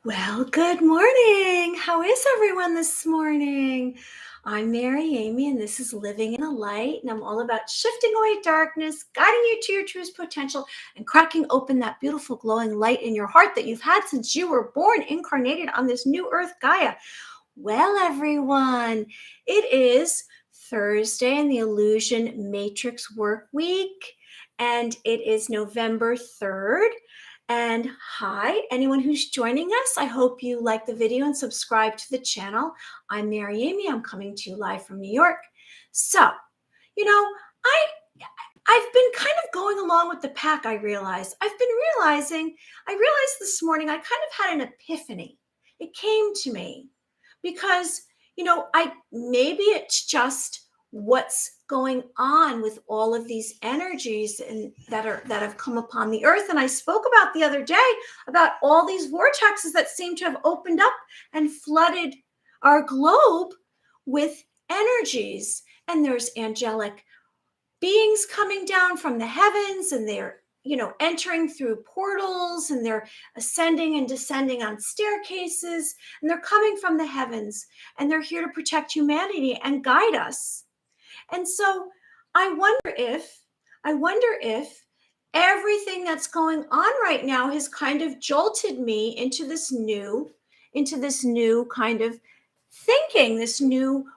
Well, good morning. How is everyone this morning? I'm Mary Amy, and this is Living in a Light, and I'm all about shifting away darkness, guiding you to your truest potential, and cracking open that beautiful glowing light in your heart that you've had since you were born, incarnated on this new earth, Gaia. Well, everyone, it is Thursday in the Illusion Matrix Work Week, and it is November 3rd. And hi, anyone who's joining us. I hope you like the video and subscribe to the channel. I'm Mary Amy. I'm coming to you live from New York. So, you know, I I've been kind of going along with the pack, I realized. I realized this morning I kind of had an epiphany. It came to me because, maybe it's just what's going on with all of these energies and that have come upon the earth. And I spoke about the other day about all these vortexes that seem to have opened up and flooded our globe with energies. And there's angelic beings coming down from the heavens, and they're entering through portals, and they're ascending and descending on staircases, and they're coming from the heavens, and they're here to protect humanity and guide us. And so I wonder if everything that's going on right now has kind of jolted me into this new kind of thinking, this new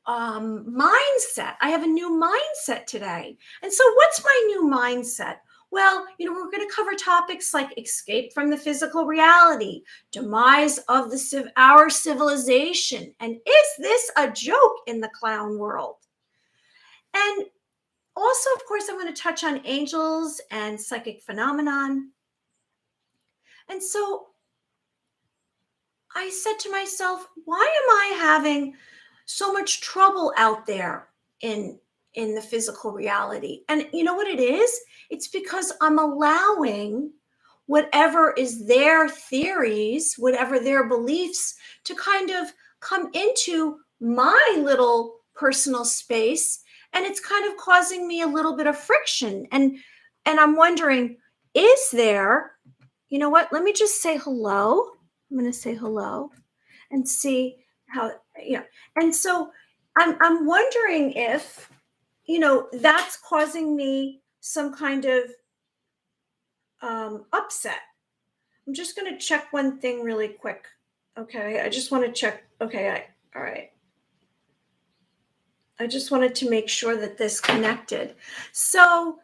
mindset. I have a new mindset today. And so, what's my new mindset? Well, we're going to cover topics like escape from the physical reality, demise of our civilization, and is this a joke in the clown world? And also, of course, I'm going to touch on angels and psychic phenomenon. And so, I said to myself, why am I having so much trouble out there in the physical reality? And you know what it is? It's because I'm allowing whatever is their theories, whatever their beliefs, to kind of come into my little personal space, and it's kind of causing me a little bit of friction. And I'm wondering, is there, you know what? Let me just say hello. I'm going to say hello and see how, and so I'm wondering if, that's causing me some kind of upset. I'm just going to check one thing really quick. Okay. I just want to check. Okay. All right. I just wanted to make sure that this connected. So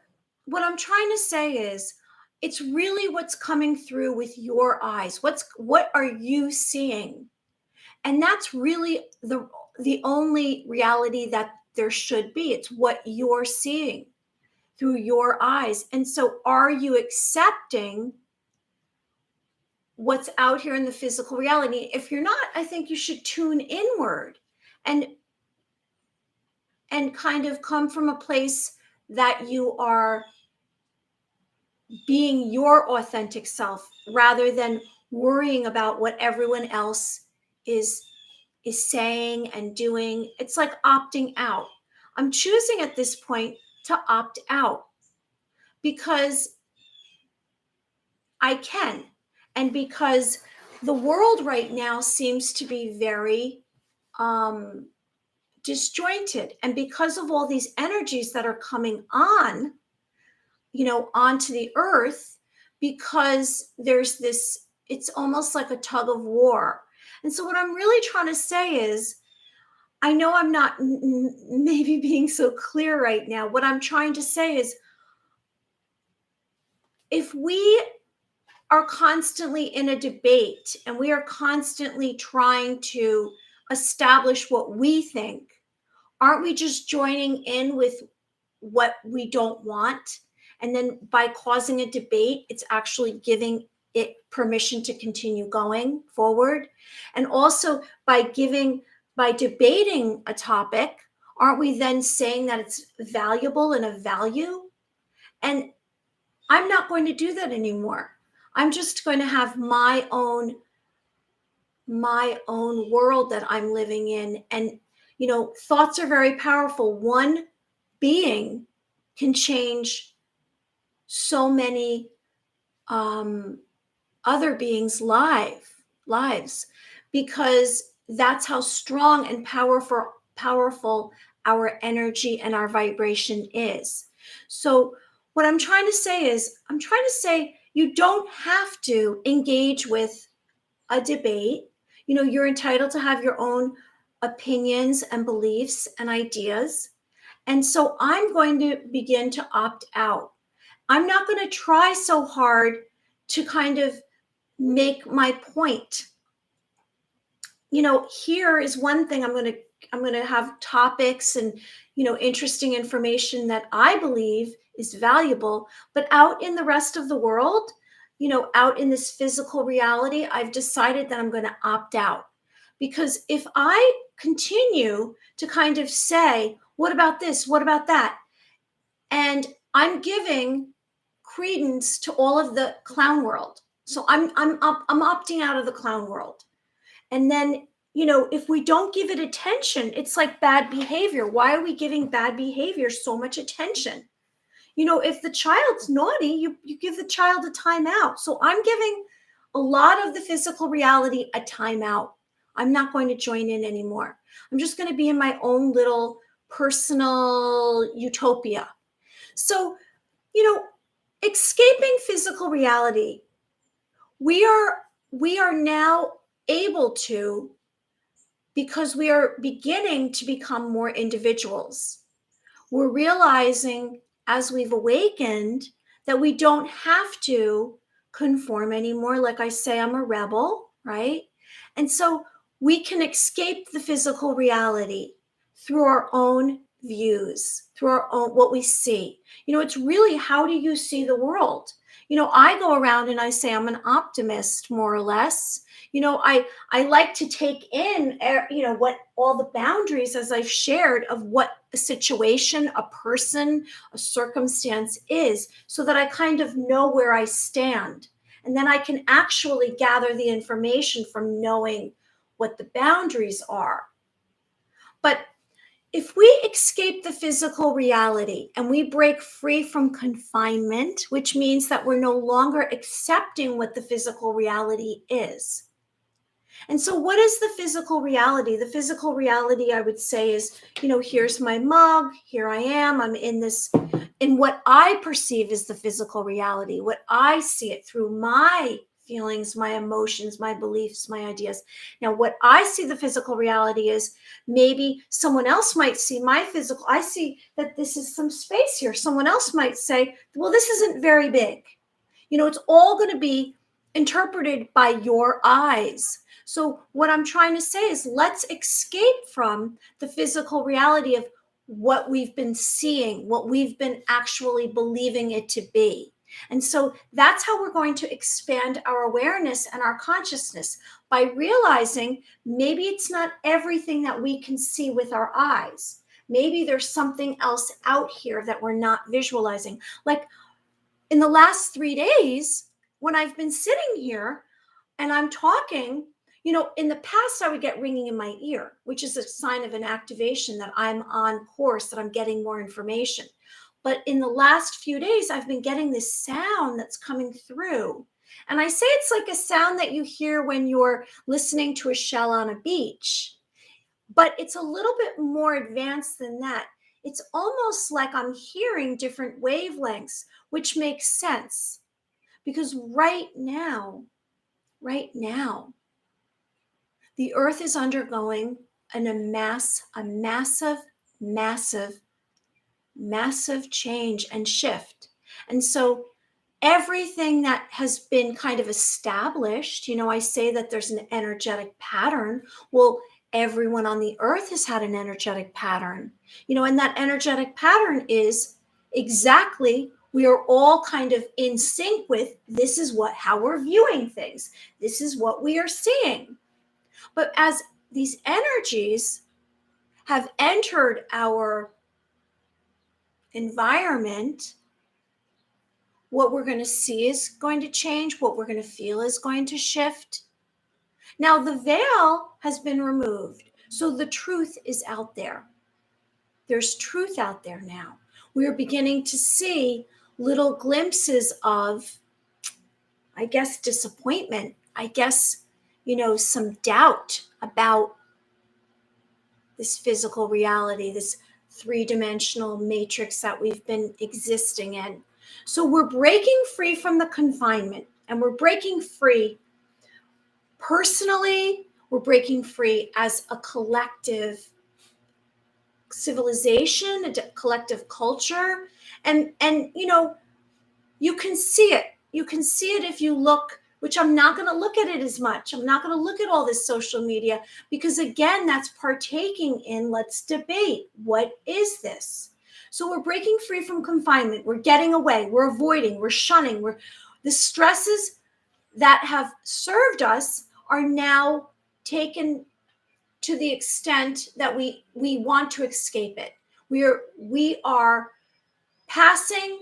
what I'm trying to say is, it's really what's coming through with your eyes. What are you seeing? And that's really the only reality that there should be. It's what you're seeing through your eyes. And so, are you accepting what's out here in the physical reality? If you're not, I think you should tune inward and kind of come from a place that you are being your authentic self, rather than worrying about what everyone else is saying and doing. It's like opting out. I'm choosing at this point to opt out because I can, and because the world right now seems to be very disjointed, and because of all these energies that are coming on, onto the earth, because there's this, it's almost like a tug of war. And so what I'm really trying to say is, I know I'm not maybe being so clear right now. What I'm trying to say is, if we are constantly in a debate and we are constantly trying to establish what we think, aren't we just joining in with what we don't want? And then by causing a debate, it's actually giving it permission to continue going forward. And also by debating a topic, aren't we then saying that it's valuable and of value? And I'm not going to do that anymore. I'm just going to have my own world that I'm living in. And, thoughts are very powerful. One being can change so many other beings' life. lives, because that's how strong and powerful our energy and our vibration is. So what I'm trying to say is, I'm trying to say you don't have to engage with a debate. You're entitled to have your own opinions and beliefs and ideas. And so I'm going to begin to opt out. I'm not going to try so hard to kind of make my point. Here is one thing. I'm going to have topics and interesting information that I believe is valuable, but out in the rest of the world, out in this physical reality, I've decided that I'm going to opt out. Because if I continue to kind of say, what about this? What about that? And I'm giving credence to all of the clown world. So I'm opting out of the clown world. And then, if we don't give it attention, it's like bad behavior. Why are we giving bad behavior so much attention? If the child's naughty, you give the child a timeout. So I'm giving a lot of the physical reality a timeout. I'm not going to join in anymore. I'm just going to be in my own little personal utopia. So, escaping physical reality, we are now able to, because we are beginning to become more individuals. We're realizing as we've awakened that we don't have to conform anymore. Like I say, I'm a rebel, right? And so we can escape the physical reality through our own views, through our own, what we see. It's really, how do you see the world? I go around and I say I'm an optimist, more or less. I like to take in, what all the boundaries, as I've shared, of what a situation, a person, a circumstance is, so that I kind of know where I stand. And then I can actually gather the information from knowing what the boundaries are. But if we escape the physical reality and we break free from confinement, which means that we're no longer accepting what the physical reality is. And so what is the physical reality? The physical reality, I would say, is, here's my mug, here I am, I'm in what I perceive as the physical reality, what I see it through my feelings, my emotions, my beliefs, my ideas. Now, what I see the physical reality is, maybe someone else might see my physical. I see that this is some space here. Someone else might say, well, this isn't very big. It's all going to be interpreted by your eyes. So what I'm trying to say is, let's escape from the physical reality of what we've been seeing, what we've been actually believing it to be. And so that's how we're going to expand our awareness and our consciousness, by realizing maybe it's not everything that we can see with our eyes. Maybe there's something else out here that we're not visualizing. Like in the last 3 days, when I've been sitting here and I'm talking, in the past, I would get ringing in my ear, which is a sign of an activation that I'm on course, that I'm getting more information. But in the last few days, I've been getting this sound that's coming through. And I say it's like a sound that you hear when you're listening to a shell on a beach. But it's a little bit more advanced than that. It's almost like I'm hearing different wavelengths, which makes sense. Because right now, the earth is undergoing a massive, massive, massive change and shift. And so everything that has been kind of established, I say that there's an energetic pattern. Well, everyone on the earth has had an energetic pattern, and that energetic pattern is exactly, we are all kind of in sync with, this is how we're viewing things. This is what we are seeing. But as these energies have entered our environment, what we're going to see is going to change. What we're going to feel is going to shift. Now, the veil has been removed, so the truth is out there. There's truth out there now. We are beginning to see little glimpses of, I guess, disappointment. I guess, some doubt about this physical reality, this three-dimensional matrix that we've been existing in. So we're breaking free from the confinement, and we're breaking free personally, we're breaking free as a collective civilization, a collective culture. And you can see it. You can see it if you look, which I'm not going to look at it as much. I'm not going to look at all this social media because, again, that's partaking in let's debate. What is this? So we're breaking free from confinement. We're getting away. We're avoiding. We're shunning. The stresses that have served us are now taken to the extent that we want to escape it. We are passing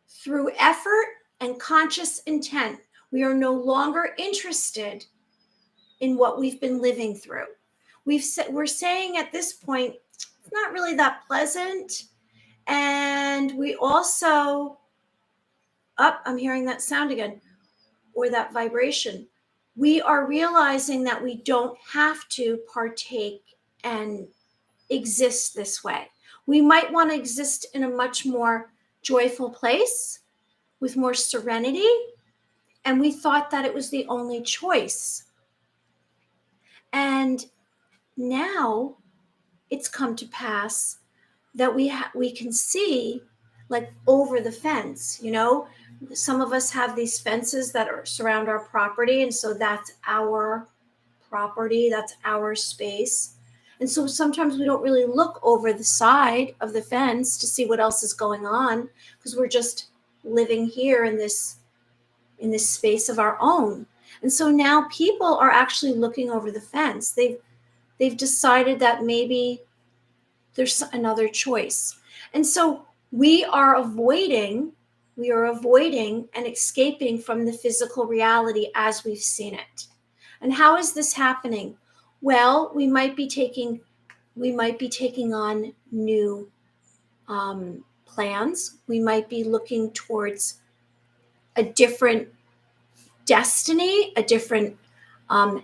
through effort and conscious intent. We are no longer interested in what we've been living through. We're saying at this point, it's not really that pleasant. And we also, I'm hearing that sound again, or that vibration. We are realizing that we don't have to partake and exist this way. We might want to exist in a much more joyful place with more serenity. And we thought that it was the only choice. And now it's come to pass that we can see like over the fence, some of us have these fences that surround our property. And so that's our property, that's our space. And so sometimes we don't really look over the side of the fence to see what else is going on because we're just living here in this space of our own. And so now people are actually looking over the fence. They've decided that maybe there's another choice. And so we are avoiding and escaping from the physical reality as we've seen it. And how is this happening? Well, we might be taking on new plans. We might be looking towards a different destiny, a different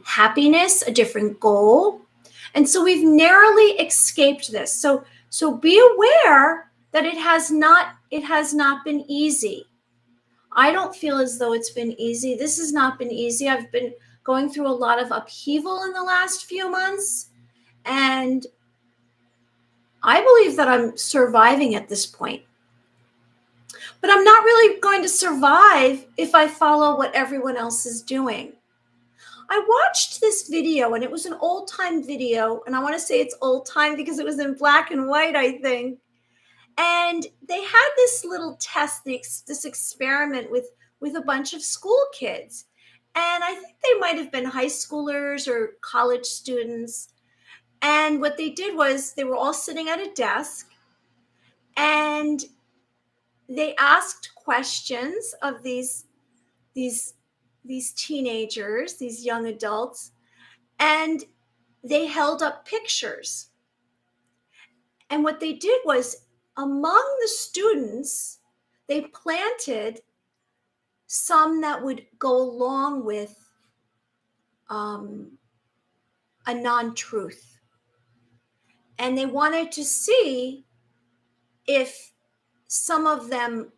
happiness, a different goal. And so we've narrowly escaped this. So be aware that it has not been easy. I don't feel as though it's been easy. This has not been easy. I've been going through a lot of upheaval in the last few months. And I believe that I'm surviving at this point. But I'm not really going to survive if I follow what everyone else is doing. I watched this video, and it was an old-time video, and I want to say it's old-time because it was in black and white, I think. And they had this little test, this experiment with a bunch of school kids. And I think they might have been high schoolers or college students. And what they did was they were all sitting at a desk, and they asked questions of these teenagers, these young adults, and they held up pictures. And what they did was, among the students, they planted some that would go along with a non-truth. And they wanted to see if some of them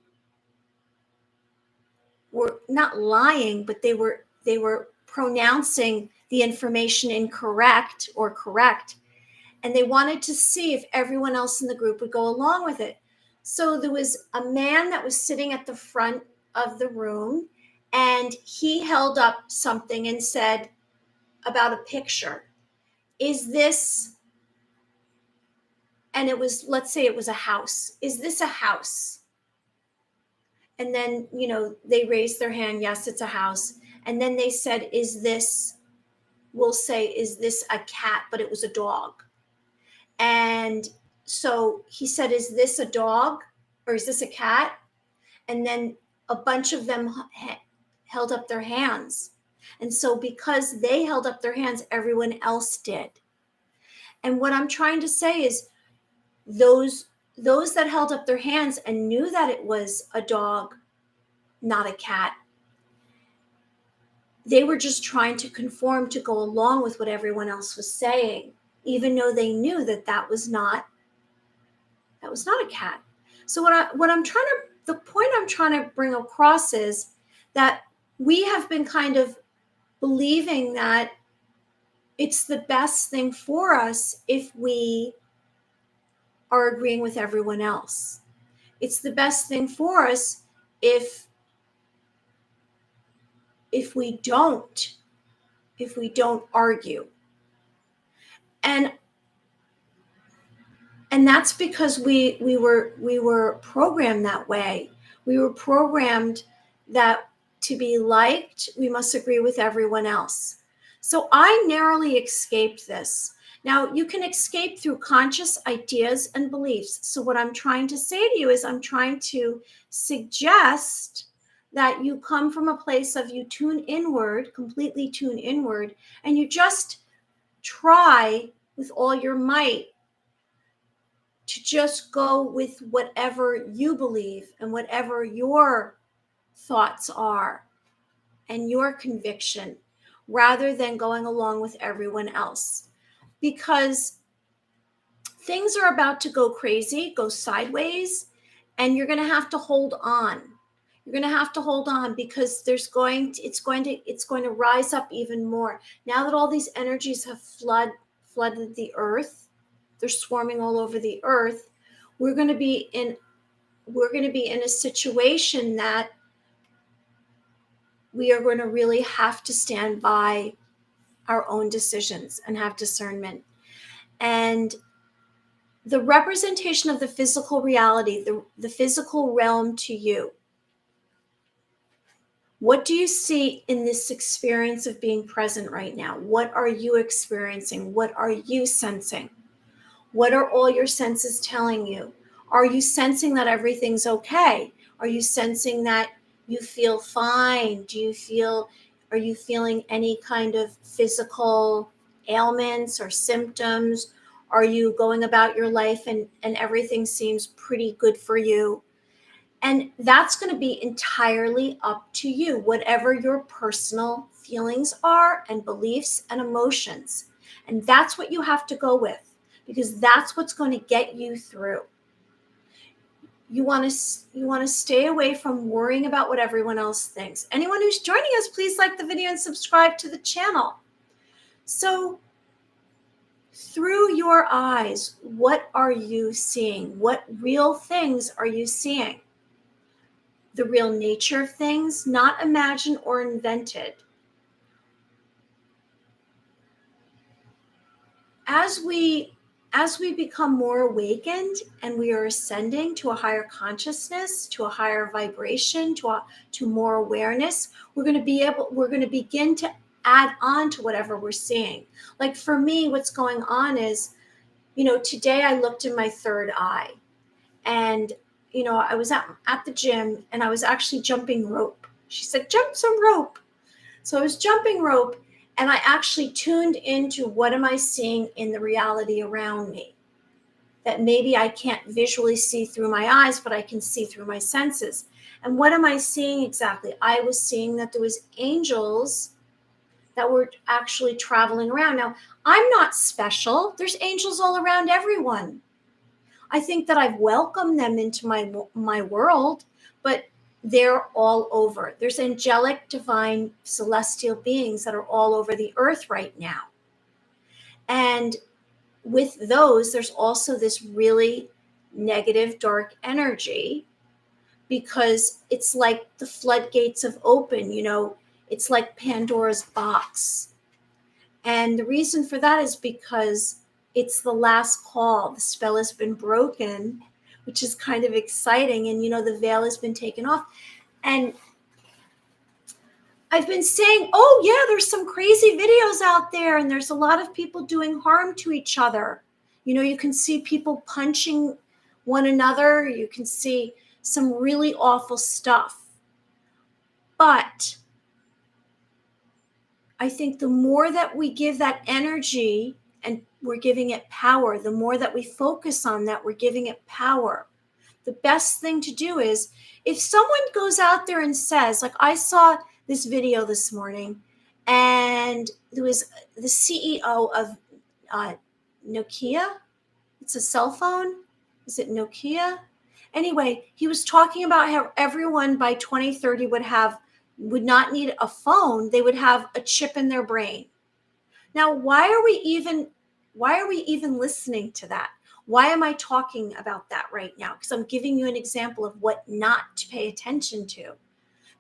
were not lying, but they were pronouncing the information incorrect or correct. And they wanted to see if everyone else in the group would go along with it. So there was a man that was sitting at the front of the room, and he held up something and said about a picture, is this, and it was, let's say it was a house. Is this a house? And then, they raised their hand. Yes, it's a house. And then they said, is this, we'll say, is this a cat? But it was a dog. And so he said, is this a dog or is this a cat? And then a bunch of them held up their hands. And so because they held up their hands, everyone else did. And what I'm trying to say is those that held up their hands and knew that it was a dog, not a cat, They were just trying to conform to go along with what everyone else was saying, even though they knew that that was not a cat. So the point I'm trying to bring across is that we have been kind of believing that it's the best thing for us if we are agreeing with everyone else. It's the best thing for us if if we don't if we don't argue. And that's because we were programmed that way. We were programmed that to be liked, we must agree with everyone else. So I narrowly escaped this. Now, you can escape through conscious ideas and beliefs. So what I'm trying to say to you is I'm trying to suggest that you come from a place of you tune inward, completely tune inward, and you just try with all your might to just go with whatever you believe and whatever your thoughts are and your conviction, rather than going along with everyone else. Because things are about to go crazy, go sideways, and you're going to have to hold on. You're going to have to hold on because it's going to rise up even more. Now that all these energies have flooded the earth, they're swarming all over the earth. We're going to be in a situation that we are going to really have to stand by our own decisions and have discernment. And the representation of the physical reality, the physical realm to you. What do you see in this experience of being present right now? What are you experiencing? What are you sensing? What are all your senses telling you? Are you sensing that everything's okay? Are you sensing that you feel fine? Are you feeling any kind of physical ailments or symptoms? Are you going about your life and everything seems pretty good for you? And that's going to be entirely up to you, whatever your personal feelings are and beliefs and emotions. And that's what you have to go with, because that's what's going to get you through. You want to stay away from worrying about what everyone else thinks. Anyone who's joining us, please like the video and subscribe to the channel. So through your eyes, what are you seeing? What real things are you seeing? The real nature of things, not imagined or invented. As we become more awakened and we are ascending to a higher consciousness, to a higher vibration, to more awareness, we're going to begin to add on to whatever we're seeing. Like for me, what's going on is, today I looked in my third eye, and I was at the gym and I was actually jumping rope. She said, jump some rope. So I was jumping rope and I actually tuned into what am I seeing in the reality around me that maybe I can't visually see through my eyes, but I can see through my senses. And what am I seeing exactly? I was seeing that there was angels that were actually traveling around. Now, I'm not special. There's angels all around everyone. I think that I've welcomed them into my world, but they're all over. There's angelic, divine, celestial beings that are all over the earth right now. And with those, there's also this really negative, dark energy, because it's like the floodgates have opened, it's like Pandora's box. And the reason for that is because it's the last call. The spell has been broken, which is kind of exciting. And, the veil has been taken off. And I've been saying, oh, yeah, there's some crazy videos out there. And there's a lot of people doing harm to each other. You can see people punching one another. You can see some really awful stuff. But I think the more that we give that energy and we're giving it power, the more that we focus on that, we're giving it power. The best thing to do is, if someone goes out there and says, like I saw this video this morning, and there was the CEO of Nokia. It's a cell phone. Is it Nokia? Anyway, he was talking about how everyone by 2030 would not need a phone. They would have a chip in their brain. Now, why are we even listening to that? Why am I talking about that right now? Because I'm giving you an example of what not to pay attention to.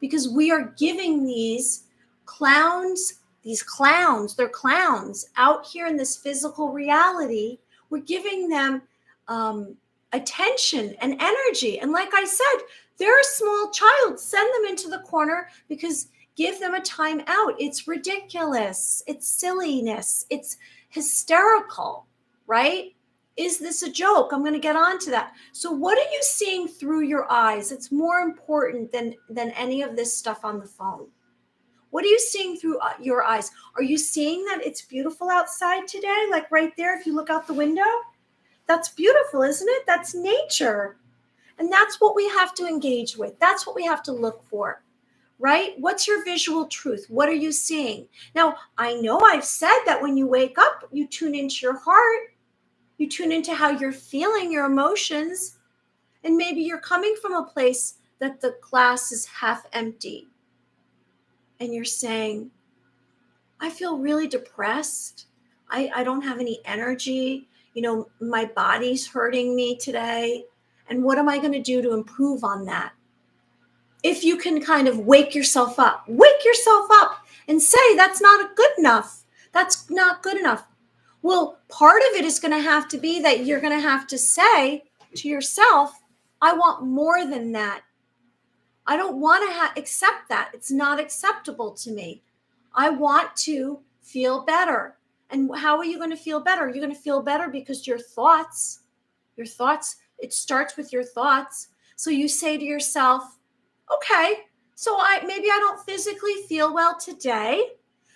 Because we are giving these clowns, they're clowns out here in this physical reality. We're giving them attention and energy. And like I said, they're a small child. Send them into the corner because give them a time out. It's ridiculous. It's silliness. It's hysterical, right? Is this a joke? I'm going to get on to that. So what are you seeing through your eyes? It's more important than any of this stuff on the phone. What are you seeing through your eyes? Are you seeing that it's beautiful outside today? Like right there, if you look out the window, that's beautiful, isn't it? That's nature. And that's what we have to engage with. That's what we have to look for, right? What's your visual truth? What are you seeing? Now, I know I've said that when you wake up, you tune into your heart. You tune into how you're feeling, your emotions, and maybe you're coming from a place that the glass is half empty. And you're saying, I feel really depressed. I don't have any energy. My body's hurting me today. And what am I going to do to improve on that? If you can kind of wake yourself up and say, that's not good enough. That's not good enough. Well, part of it is going to have to be that you're going to have to say to yourself, I want more than that. I don't want to accept that. It's not acceptable to me. I want to feel better. And how are you going to feel better? You're going to feel better because your thoughts, it starts with your thoughts. So you say to yourself, okay, so maybe I don't physically feel well today.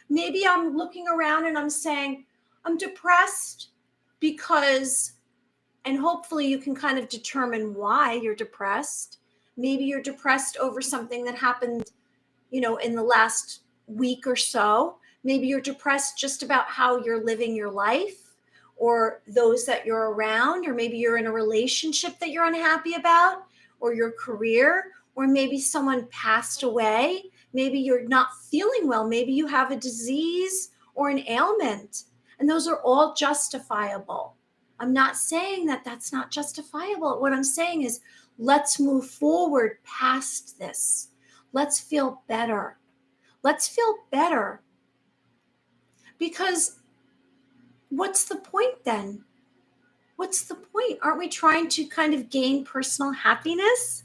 Maybe I'm looking around and I'm saying, I'm depressed because, and hopefully you can kind of determine why you're depressed. Maybe you're depressed over something that happened, in the last week or so. Maybe you're depressed just about how you're living your life or those that you're around, or maybe you're in a relationship that you're unhappy about, or your career, or maybe someone passed away. Maybe you're not feeling well. Maybe you have a disease or an ailment. And those are all justifiable. I'm not saying that that's not justifiable. What I'm saying is, let's move forward past this. Let's feel better. Let's feel better. Because what's the point then? What's the point? Aren't we trying to kind of gain personal happiness?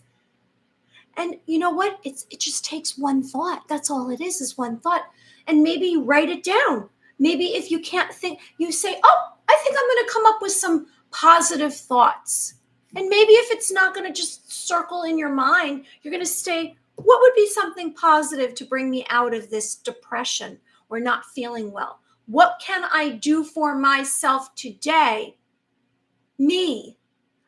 And you know what? It just takes one thought. That's all it is one thought. And maybe you write it down. Maybe if you can't think, you say, oh, I think I'm going to come up with some positive thoughts. And maybe if it's not going to just circle in your mind, you're going to say, what would be something positive to bring me out of this depression or not feeling well? What can I do for myself today? Me.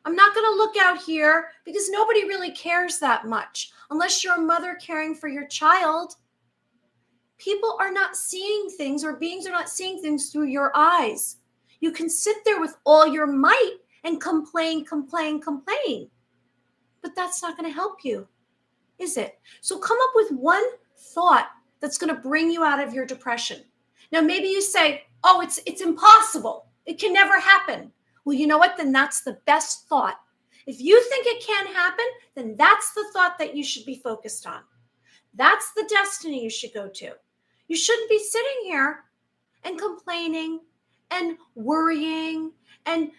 I'm not going to look out here because nobody really cares that much. Unless you're a mother caring for your child, people are not seeing things, or beings are not seeing things through your eyes. You can sit there with all your might and complain. But that's not going to help you, is it? So come up with one thought that's going to bring you out of your depression. Now, maybe you say, oh, it's impossible. It can never happen. Well, you know what? Then that's the best thought. If you think it can't happen, then that's the thought that you should be focused on. That's the destiny you should go to. You shouldn't be sitting here and complaining and worrying and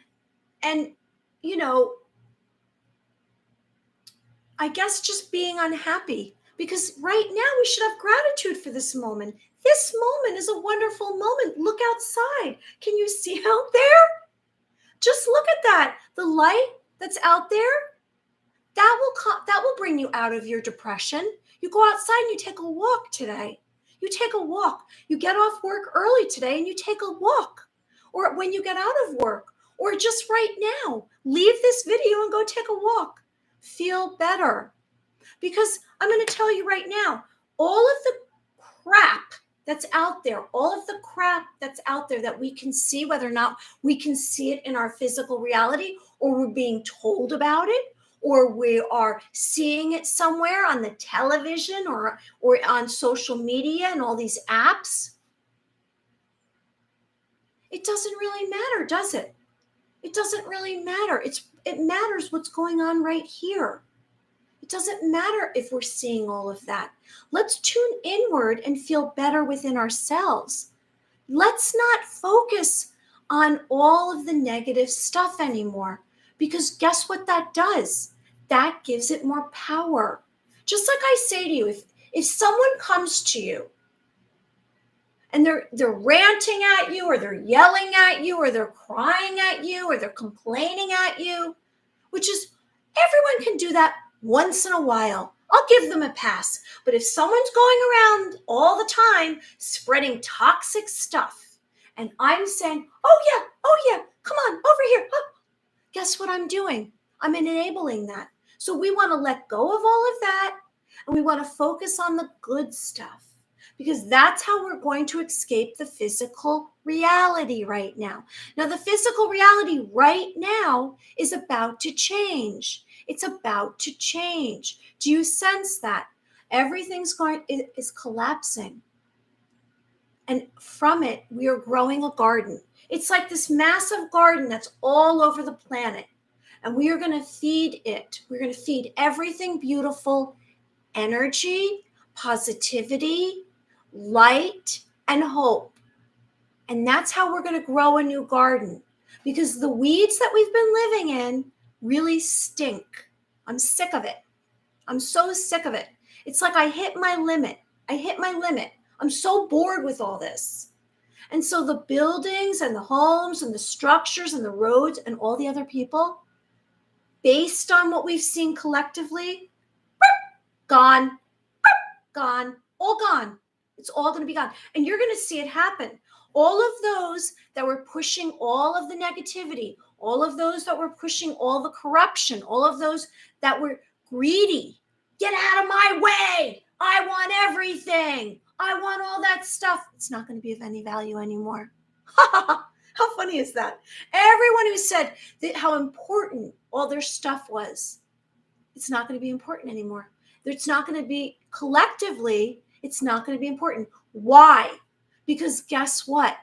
I guess just being unhappy. Because right now we should have gratitude for this moment. This moment is a wonderful moment. Look outside. Can you see out there? Just look at that. The light that's out there, that will bring you out of your depression. You go outside and you take a walk today. You take a walk. You get off work early today and you take a walk. Or when you get out of work, or just right now, leave this video and go take a walk. Feel better. Because I'm going to tell you right now, all of the crap that's out there, all of the crap that's out there that we can see, whether or not we can see it in our physical reality, or we're being told about it, or we are seeing it somewhere on the television or on social media and all these apps. It doesn't really matter, does it? It doesn't really matter. It matters what's going on right here. It doesn't matter if we're seeing all of that. Let's tune inward and feel better within ourselves. Let's not focus on all of the negative stuff anymore, because guess what that does? That gives it more power. Just like I say to you, if someone comes to you and they're ranting at you, or they're yelling at you, or they're crying at you, or they're complaining at you, which is, everyone can do that once in a while. I'll give them a pass. But if someone's going around all the time spreading toxic stuff, and I'm saying, oh yeah, come on, over here. Oh, guess what I'm doing? I'm enabling that. So we want to let go of all of that, and we want to focus on the good stuff, because that's how we're going to escape the physical reality right now. Now, the physical reality right now is about to change. It's about to change. Do you sense that? Everything's is collapsing. And from it, we are growing a garden. It's like this massive garden that's all over the planet. And we are going to feed it. We're going to feed everything beautiful, energy, positivity, light, and hope. And that's how we're going to grow a new garden, because the weeds that we've been living in really stink. I'm sick of it. I'm so sick of it. It's like I hit my limit. I'm so bored with all this. And so the buildings and the homes and the structures and the roads and all the other people, based on what we've seen collectively, gone, all gone. It's all going to be gone. And you're going to see it happen. All of those that were pushing all of the negativity, all of those that were pushing all the corruption, all of those that were greedy, get out of my way. I want everything. I want all that stuff. It's not going to be of any value anymore. How funny is that? Everyone who said that how important all their stuff was, it's not going to be important anymore. It's not going to be collectively. It's not going to be important. Why? Because guess what?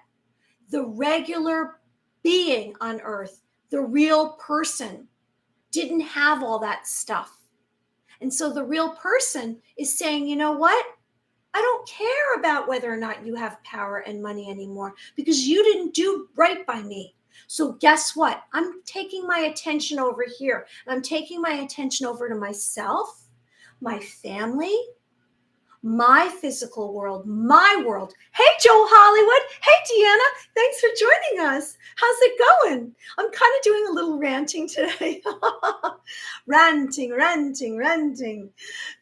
The regular being on earth, the real person, didn't have all that stuff. And so the real person is saying, you know what? I don't care about whether or not you have power and money anymore, because you didn't do right by me. So guess what? I'm taking my attention over here. And I'm taking my attention over to myself, my family, my physical world, my world. Hey, Joe Hollywood. Hey, Deanna. Thanks for joining us. How's it going? I'm kind of doing a little ranting today. ranting.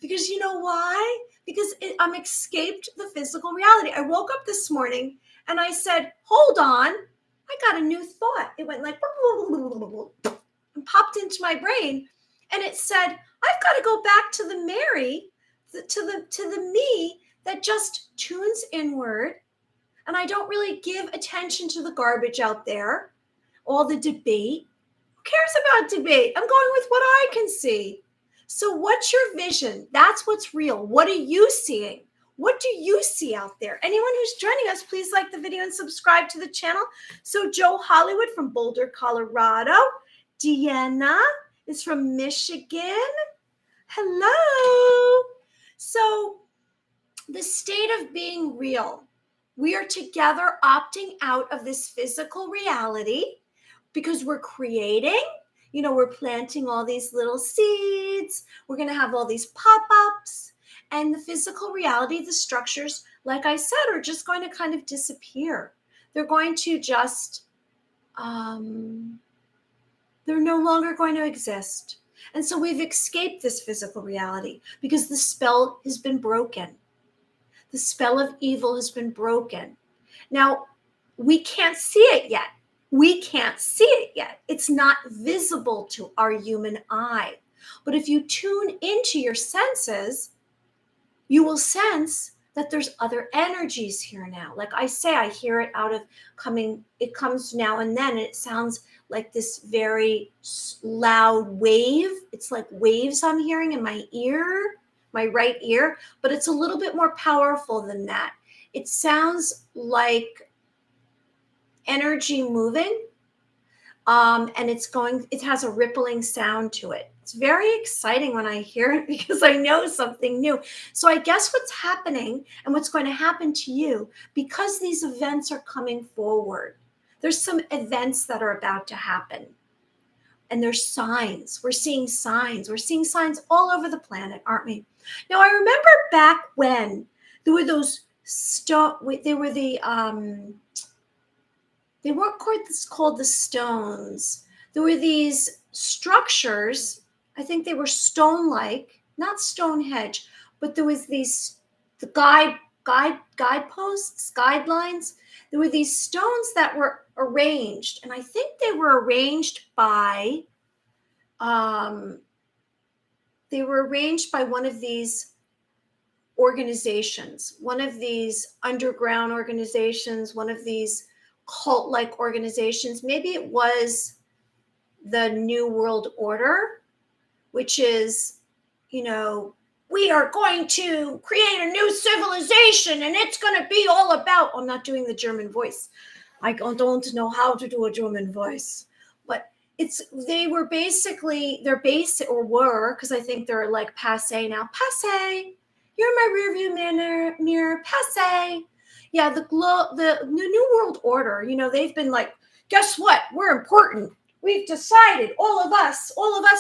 Because you know why? Because I'm escaped the physical reality. I woke up this morning and I said, hold on. I got a new thought. It went like and popped into my brain. And it said, I've got to go back to the Mary, to the me that just tunes inward, and I don't really give attention to the garbage out there, all the debate. Who cares about debate? I'm going with what I can see. So what's your vision? That's what's real. What are you seeing? What do you see out there? Anyone who's joining us, please like the video and subscribe to the channel. So Joe Hollywood from Boulder, Colorado. Deanna is from Michigan. Hello. So the state of being real, we are together opting out of this physical reality, because we're creating, we're planting all these little seeds. We're going to have all these pop-ups, and the physical reality, the structures, like I said, are just going to kind of disappear. They're going to just, they're no longer going to exist. And so we've escaped this physical reality because the spell has been broken. The spell of evil has been broken. Now, we can't see it yet. It's not visible to our human eye. But if you tune into your senses, you will sense that there's other energies here now. Like I say, I hear it it comes now and then, and it sounds like this very loud wave. It's like waves I'm hearing in my ear, my right ear, but it's a little bit more powerful than that. It sounds like energy moving, and it has a rippling sound to it. It's very exciting when I hear it because I know something new. So I guess what's happening and what's going to happen to you, because these events are coming forward, there's some events that are about to happen. And there's signs. We're seeing signs. We're seeing signs all over the planet, aren't we? Now, I remember back when there were those they weren't called the stones. There were these structures. I think they were stone-like, not Stonehenge, but there was the guideposts, guidelines. There were these stones that were arranged, and I think they were arranged by one of these organizations, one of these underground organizations, one of these cult-like organizations. Maybe it was the New World Order, which is, we are going to create a new civilization and it's going to be all about, I'm not doing the German voice. I don't know how to do a German voice, but they're basic, or were, because I think they're like passe now. Passe, you're my rearview mirror, passe. Yeah, the New World Order, they've been like, guess what? We're important. We've decided, all of us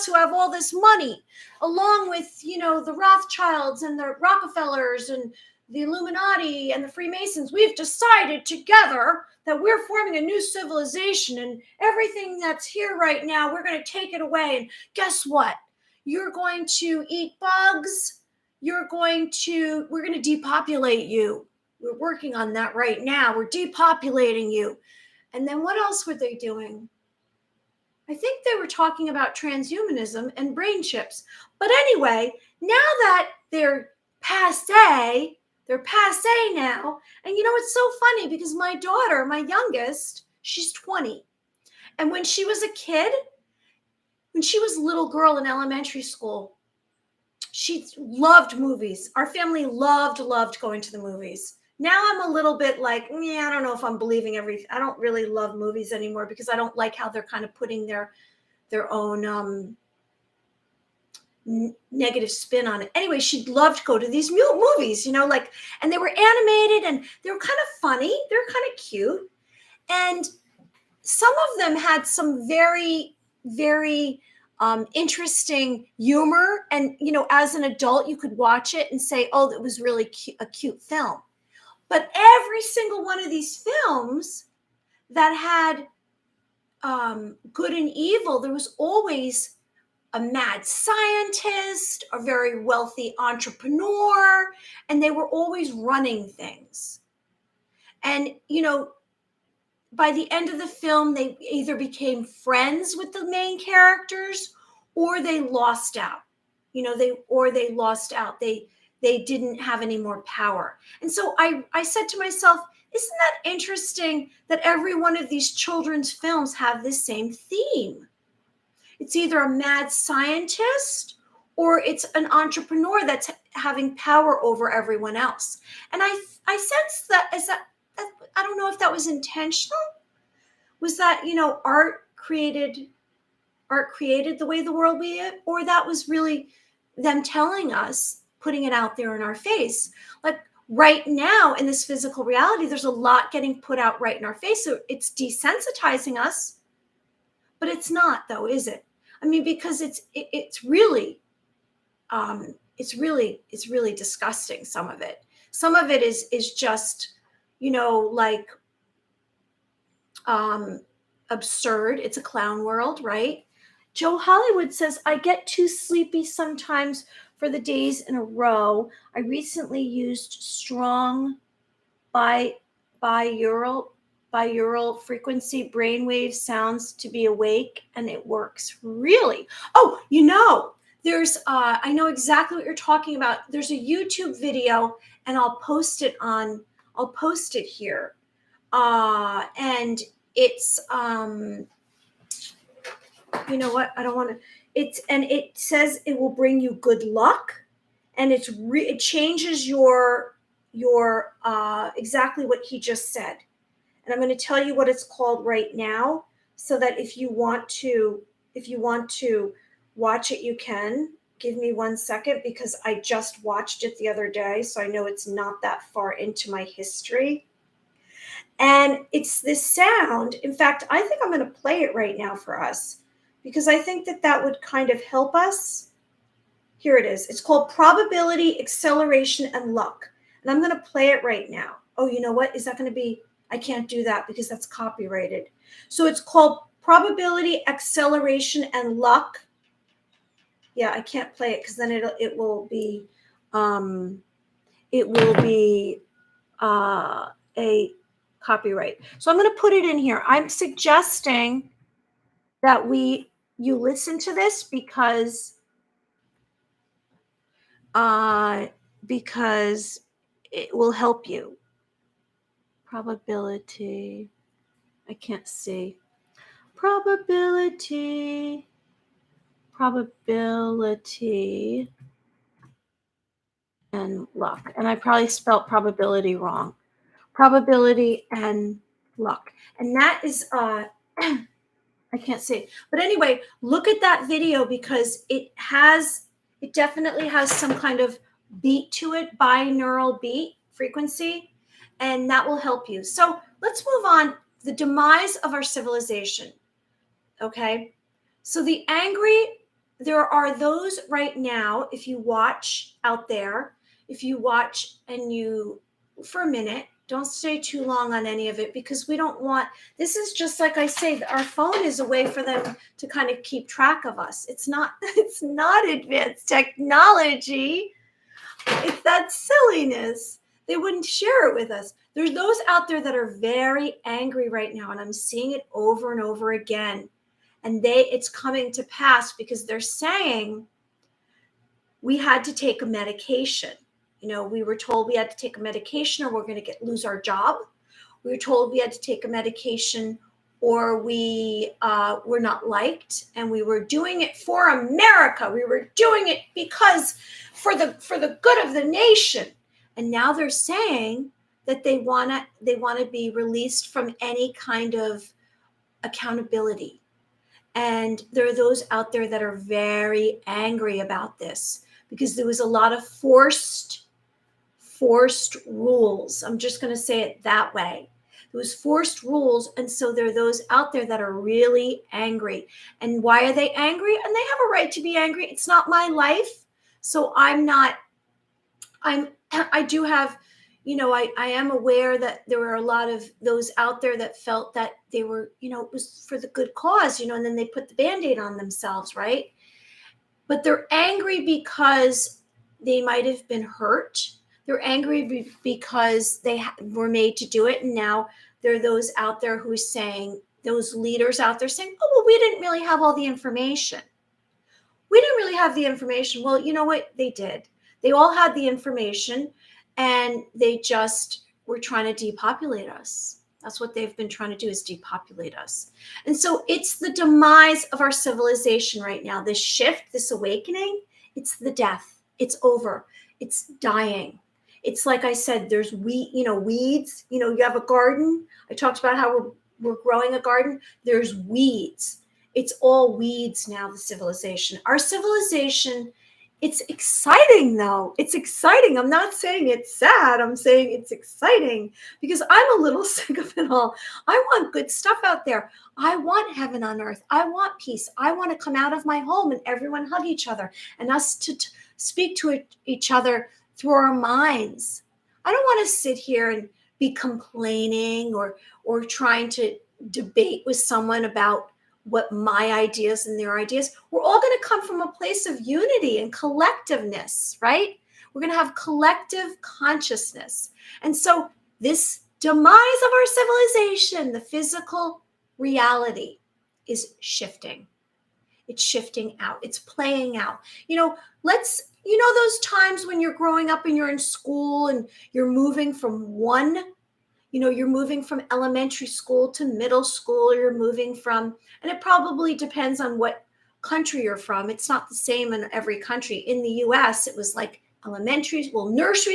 who have all this money, along with, the Rothschilds and the Rockefellers and the Illuminati and the Freemasons, we've decided together that we're forming a new civilization, and everything that's here right now, we're going to take it away. And guess what? You're going to eat bugs. We're going to depopulate you. We're working on that right now. We're depopulating you. And then what else were they doing? I think they were talking about transhumanism and brain chips. But anyway, now that they're passe now. And it's so funny because my daughter, my youngest, she's 20. And when she was a kid, when she was a little girl in elementary school, she loved movies. Our family loved going to the movies. Now I'm a little bit like, I don't know if I'm believing everything. I don't really love movies anymore because I don't like how they're kind of putting their own negative spin on it. Anyway, she loved to go to these movies, and they were animated and they were kind of funny. They were kind of cute. And some of them had some very, very interesting humor. And, as an adult, you could watch it and say, oh, it was really a cute film. But every single one of these films that had good and evil, there was always a mad scientist, a very wealthy entrepreneur, and they were always running things. And, by the end of the film, they either became friends with the main characters or they lost out. They lost out. They didn't have any more power. And so I said to myself, isn't that interesting that every one of these children's films have this same theme? It's either a mad scientist or it's an entrepreneur that's having power over everyone else. And I sense that I don't know if that was intentional. Was that, art created the way the world we it, or that was really them telling us, putting it out there in our face. Like right now in this physical reality, there's a lot getting put out right in our face. So it's desensitizing us, but it's not though, is it? I mean, because it's really disgusting. Some of it is just, like absurd. It's a clown world, right? Joe Hollywood says, I get too sleepy sometimes for the days in a row. I recently used strong binaural frequency brainwave sounds to be awake, and it works. Really? Oh, I know exactly what you're talking about. There's a YouTube video, and I'll post it here. And it's, you know what? I don't want to, and it says it will bring you good luck, and it changes exactly what he just said. And I'm going to tell you what it's called right now, so that if you want to watch it, you can. Give me 1 second, because I just watched it the other day, so I know it's not that far into my history. And it's this sound. In fact, I think I'm going to play it right now for us, because I think that would kind of help us. Here it is. It's called Probability, Acceleration, and Luck. And I'm going to play it right now. Oh, you know what? Is that going to be, I can't do that because that's copyrighted. So it's called Probability, Acceleration, and Luck. Yeah, I can't play it because then it will be a copyright. So I'm going to put it in here. I'm suggesting that you listen to this because it will help you. Probability. I can't see. Probability, and luck. And I probably spelled probability wrong. Probability and luck. And that is, I can't see. But anyway, look at that video, because it definitely has some kind of beat to it, binaural beat frequency, and that will help you. So let's move on. The demise of our civilization. Okay. So there are those right now, if you watch out there, if you watch for a minute, don't stay too long on any of it, because this is just like I say, our phone is a way for them to kind of keep track of us. It's not advanced technology. It's that silliness. They wouldn't share it with us. There's those out there that are very angry right now, and I'm seeing it over and over again. And it's coming to pass because they're saying we had to take a medication. We were told we had to take a medication or we're going to lose our job. We were told we had to take a medication or we were not liked, and we were doing it for America. We were doing it because for the good of the nation. And now they're saying that they want to be released from any kind of accountability. And there are those out there that are very angry about this, because there was a lot of forced rules. I'm just going to say it that way. There was forced rules. And so there are those out there that are really angry. And why are they angry? And they have a right to be angry. It's not my life. So I do have, I am aware that there were a lot of those out there that felt that they were, it was for the good cause, and then they put the Band-Aid on themselves, right? But they're angry because they might have been hurt. They're angry because they were made to do it. And now there are those out there who are saying, those leaders out there saying, oh, well, we didn't really have all the information. We didn't really have the information. Well, you know what? They did. They all had the information, and they just were trying to depopulate us. That's what they've been trying to do, is depopulate us. And so it's the demise of our civilization right now. This shift, this awakening, it's the death. It's over. It's dying. It's like I said, there's weeds. You have a garden. I talked about how we're growing a garden. There's weeds. It's all weeds now, the civilization. Our civilization, it's exciting, though. It's exciting. I'm not saying it's sad. I'm saying it's exciting, because I'm a little sick of it all. I want good stuff out there. I want heaven on earth. I want peace. I want to come out of my home and everyone hug each other, and us to speak to each other through our minds. I don't want to sit here and be complaining or trying to debate with someone about what my ideas and their ideas. We're all going to come from a place of unity and collectiveness, right? We're going to have collective consciousness. And so this demise of our civilization, the physical reality, is shifting. It's shifting out. It's playing out. Those times when you're growing up and you're in school and you're moving from you're moving from elementary school to middle school, you're moving from, and it probably depends on what country you're from. It's not the same in every country. In the US, it was like nursery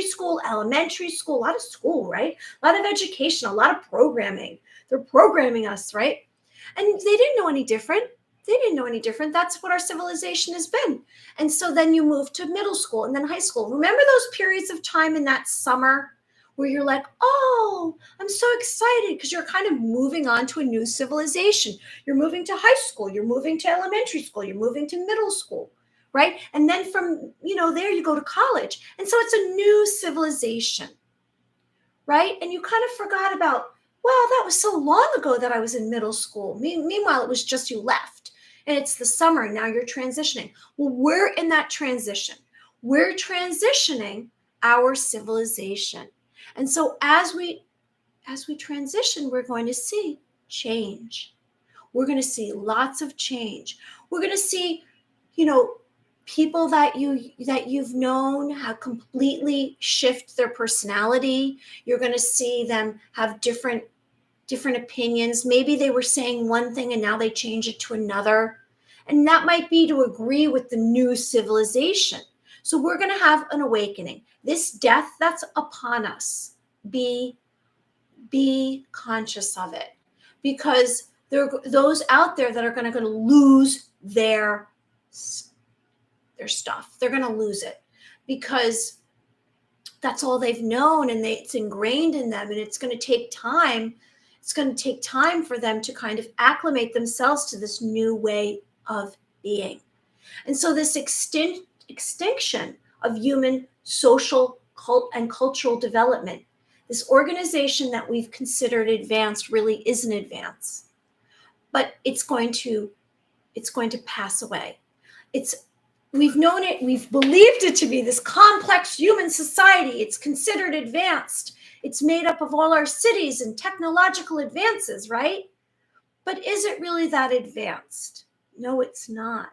school, elementary school, a lot of school, right? A lot of education, a lot of programming. They're programming us, right? And they didn't know any different. That's what our civilization has been. And so then you move to middle school and then high school. Remember those periods of time in that summer where you're like, oh, I'm so excited, because you're kind of moving on to a new civilization. You're moving to high school, you're moving to elementary school, you're moving to middle school, right? And then from, there you go to college. And so it's a new civilization, right? And you kind of forgot about, well, that was so long ago that I was in middle school. Meanwhile, it was just you left. And it's the summer, and now you're transitioning. Well, we're in that transition. We're transitioning our civilization. And so as we transition, we're going to see change. We're going to see lots of change. We're going to see, people that you've known have completely shift their personality. You're going to see them have different opinions. Maybe they were saying one thing and now they change it to another. And that might be to agree with the new civilization. So we're going to have an awakening. This death that's upon us, be conscious of it, because there are those out there that are going to lose their stuff. They're going to lose it because that's all they've known, and it's ingrained in them, and it's going to take time. It's going to take time for them to kind of acclimate themselves to this new way of being. And so this extinction of human social and cultural development, this organization that we've considered advanced really isn't advanced, but it's going to pass away. We've known it, we've believed it to be this complex human society. It's considered advanced. It's made up of all our cities and technological advances, right? But is it really that advanced? No, it's not.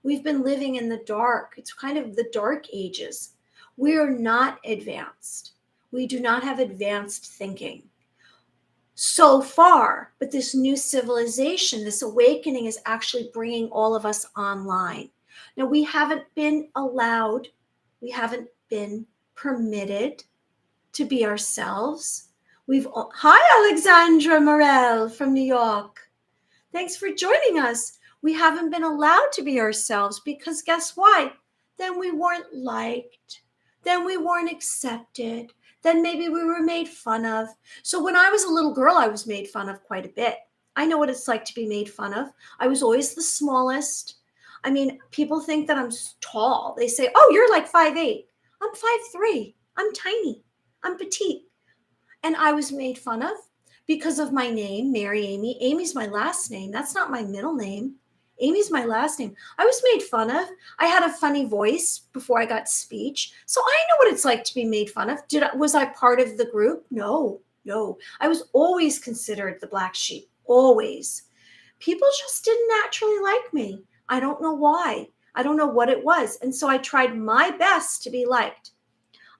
We've been living in the dark. It's kind of the dark ages. We are not advanced. We do not have advanced thinking so far, but this new civilization, this awakening is actually bringing all of us online. Now, we haven't been allowed, we haven't been permitted to be ourselves. Hi, Alexandra Morel from New York. Thanks for joining us. We haven't been allowed to be ourselves because guess why? Then we weren't liked. Then we weren't accepted. Then maybe we were made fun of. So when I was a little girl, I was made fun of quite a bit. I know what it's like to be made fun of. I was always the smallest. I mean, people think that I'm tall. They say, oh, you're like 5'8". I'm 5'3". I'm tiny. I'm petite. And I was made fun of because of my name, Mary Amy. Amy's my last name. That's not my middle name. Amy's my last name. I was made fun of. I had a funny voice before I got speech. So I know what it's like to be made fun of. Was I part of the group? No. I was always considered the black sheep. Always. People just didn't naturally like me. I don't know why. I don't know what it was. And so I tried my best to be liked.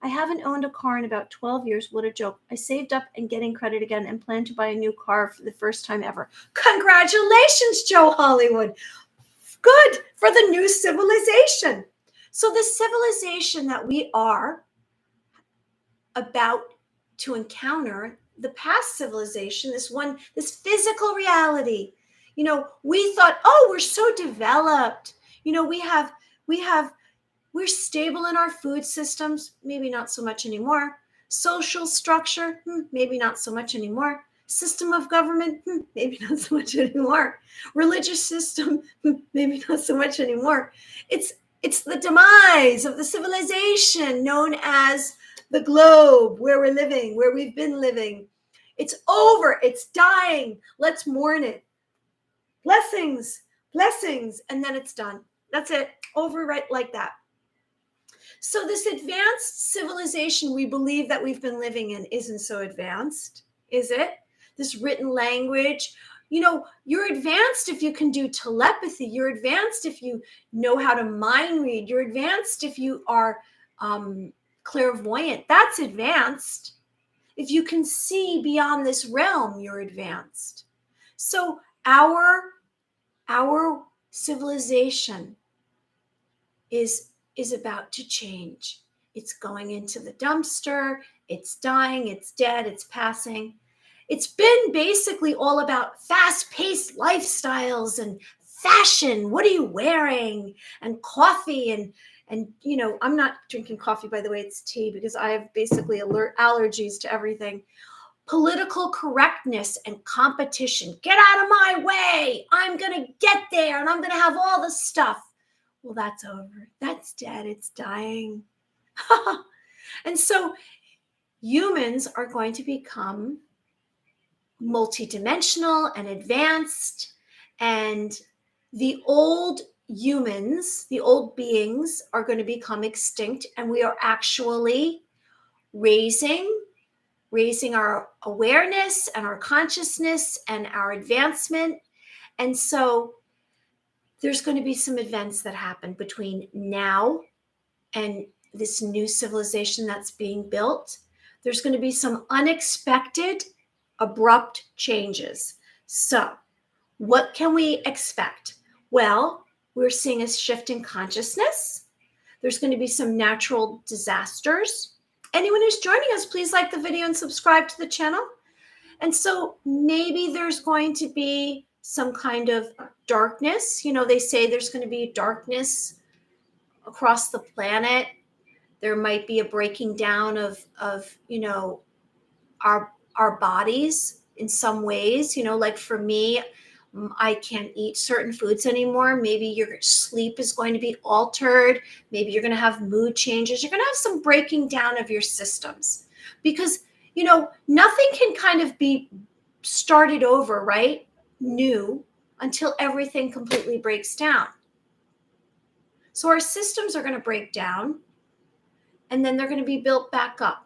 I haven't owned a car in about 12 years. What a joke. I saved up and getting credit again and plan to buy a new car for the first time ever. Congratulations, Joe Hollywood. Good for the new civilization. So the civilization that we are about to encounter, the past civilization, this physical reality, we thought, oh, we're so developed. We're stable in our food systems, maybe not so much anymore. Social structure, maybe not so much anymore. System of government, maybe not so much anymore. Religious system, maybe not so much anymore. It's the demise of the civilization known as the globe, where we're living, where we've been living. It's over, it's dying. Let's mourn it. Blessings, and then it's done. That's it, over right like that. So this advanced civilization we believe that we've been living in isn't so advanced, is it? This written language, You're advanced if you can do telepathy. You're advanced if you know how to mind read. You're advanced if you are clairvoyant. That's advanced. If you can see beyond this realm, you're advanced. So our civilization is about to change. It's going into the dumpster. It's dying. It's dead. It's passing. It's been basically all about fast-paced lifestyles and fashion. What are you wearing? And coffee and I'm not drinking coffee, by the way, it's tea, because I have basically allergies to everything. Political correctness and competition. Get out of my way. I'm going to get there and I'm going to have all the stuff. Well, that's over. That's dead. It's dying. And so humans are going to become multidimensional and advanced, and the old humans, the old beings, are going to become extinct, and we are actually raising our awareness and our consciousness and our advancement. And so there's going to be some events that happen between now and this new civilization that's being built. There's going to be some unexpected, abrupt changes. So what can we expect? Well, we're seeing a shift in consciousness. There's going to be some natural disasters. Anyone who's joining us, please like the video and subscribe to the channel. And so maybe there's going to be some kind of darkness. They say there's going to be darkness across the planet. There might be a breaking down of our bodies in some ways. Like for me, I can't eat certain foods anymore. Maybe your sleep is going to be altered. Maybe you're going to have mood changes. You're going to have some breaking down of your systems, because nothing can kind of be started over, right? New, until everything completely breaks down. So our systems are going to break down, and then they're going to be built back up.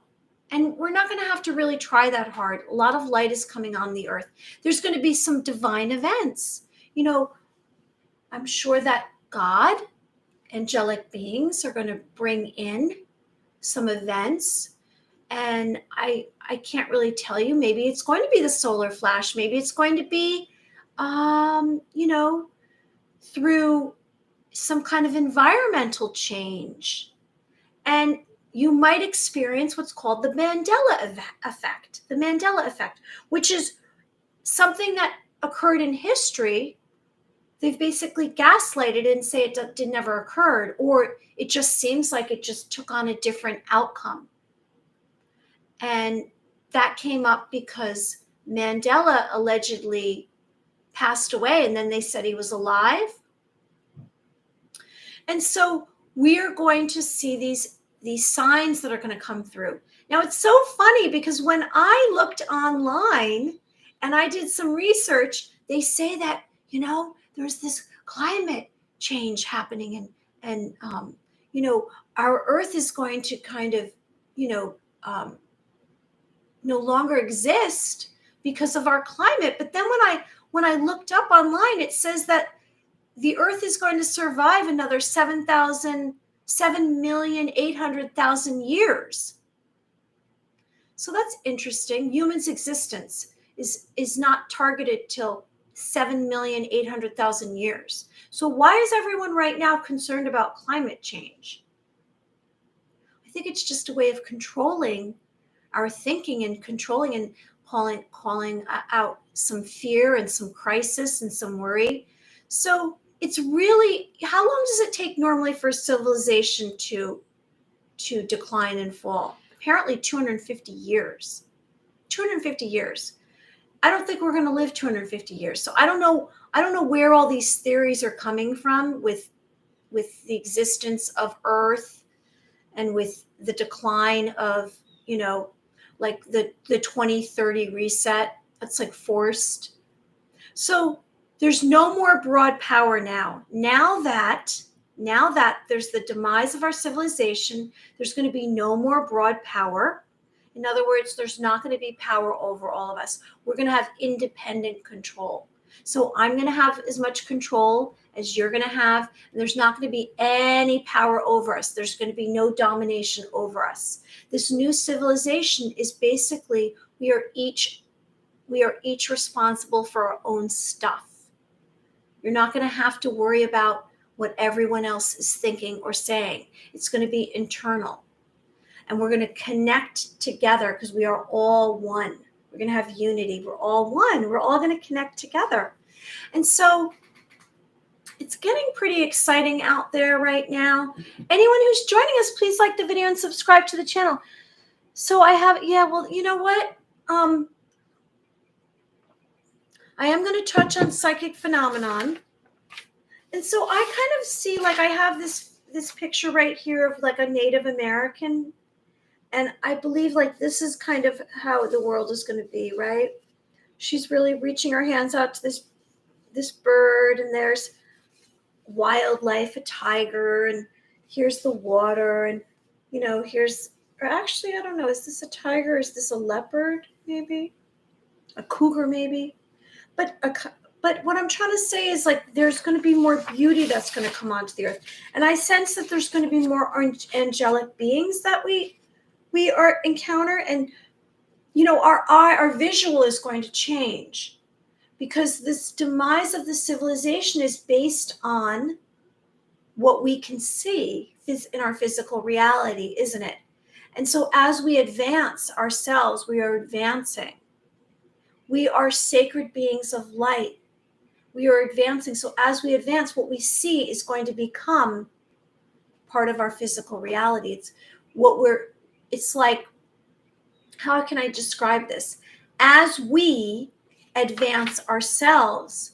And we're not going to have to really try that hard. A lot of light is coming on the earth. There's going to be some divine events. I'm sure that God, angelic beings, are going to bring in some events. And I can't really tell you. Maybe it's going to be the solar flash. Maybe it's going to be, through some kind of environmental change. And you might experience what's called the Mandela effect. The Mandela effect, which is something that occurred in history. They've basically gaslighted and say it never occurred, or it just seems like it just took on a different outcome. And that came up because Mandela allegedly passed away, and then they said he was alive. And so we're going to see these signs that are going to come through. Now, it's so funny because when I looked online and I did some research, they say that, there's this climate change happening, and our Earth is going to kind of, no longer exist because of our climate. But then when I looked up online, it says that the Earth is going to survive another 7,800,000 years. So that's interesting. Humans' existence is not targeted till 7,800,000 years. So why is everyone right now concerned about climate change? I think it's just a way of controlling our thinking and controlling and calling out some fear and some crisis and some worry. So it's really, how long does it take normally for civilization to decline and fall? Apparently 250 years. 250 years. I don't think we're going to live 250 years. So I don't know where all these theories are coming from with the existence of Earth and with the decline of, like the 2030 reset. That's like forced. So there's no more broad power now. Now that there's the demise of our civilization, there's going to be no more broad power. In other words, there's not going to be power over all of us. We're going to have independent control. So I'm going to have as much control as you're going to have. And there's not going to be any power over us. There's going to be no domination over us. This new civilization is basically we are each responsible for our own stuff. You're not going to have to worry about what everyone else is thinking or saying. It's going to be internal. And we're going to connect together because we are all one. We're going to have unity. We're all one. We're all going to connect together. And so it's getting pretty exciting out there right now. Anyone who's joining us, please like the video and subscribe to the channel. So I have, well, you know what? I am going to touch on psychic phenomenon. And so I kind of see, like, I have this picture right here of like a Native American. And I believe like this is kind of how the world is going to be, right? She's really reaching her hands out to this bird, and there's wildlife, a tiger, and here's the water, and or actually, I don't know, is this a tiger? Is this a leopard? Maybe a cougar, maybe. But what I'm trying to say is, like, there's going to be more beauty that's going to come onto the earth, and I sense that there's going to be more angelic beings that we are encounter, and our visual is going to change, because this demise of the civilization is based on what we can see in our physical reality, isn't it? And so as we advance ourselves, we are advancing. We are sacred beings of light. We are advancing. So as we advance, what we see is going to become part of our physical reality. It's like, how can I describe this? As we advance ourselves,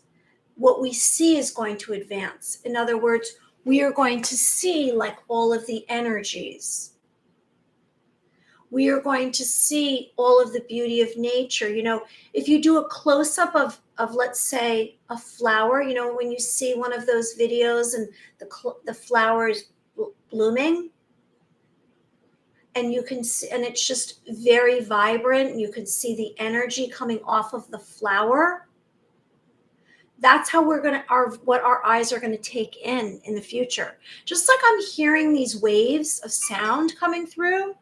what we see is going to advance. In other words, we are going to see like all of the energies. We are going to see all of the beauty of nature. If you do a close-up of let's say a flower, when you see one of those videos and the flower is blooming, and you can see, and it's just very vibrant, and you can see the energy coming off of the flower. That's how what our eyes are going to take in the future. Just like I'm hearing these waves of sound coming through.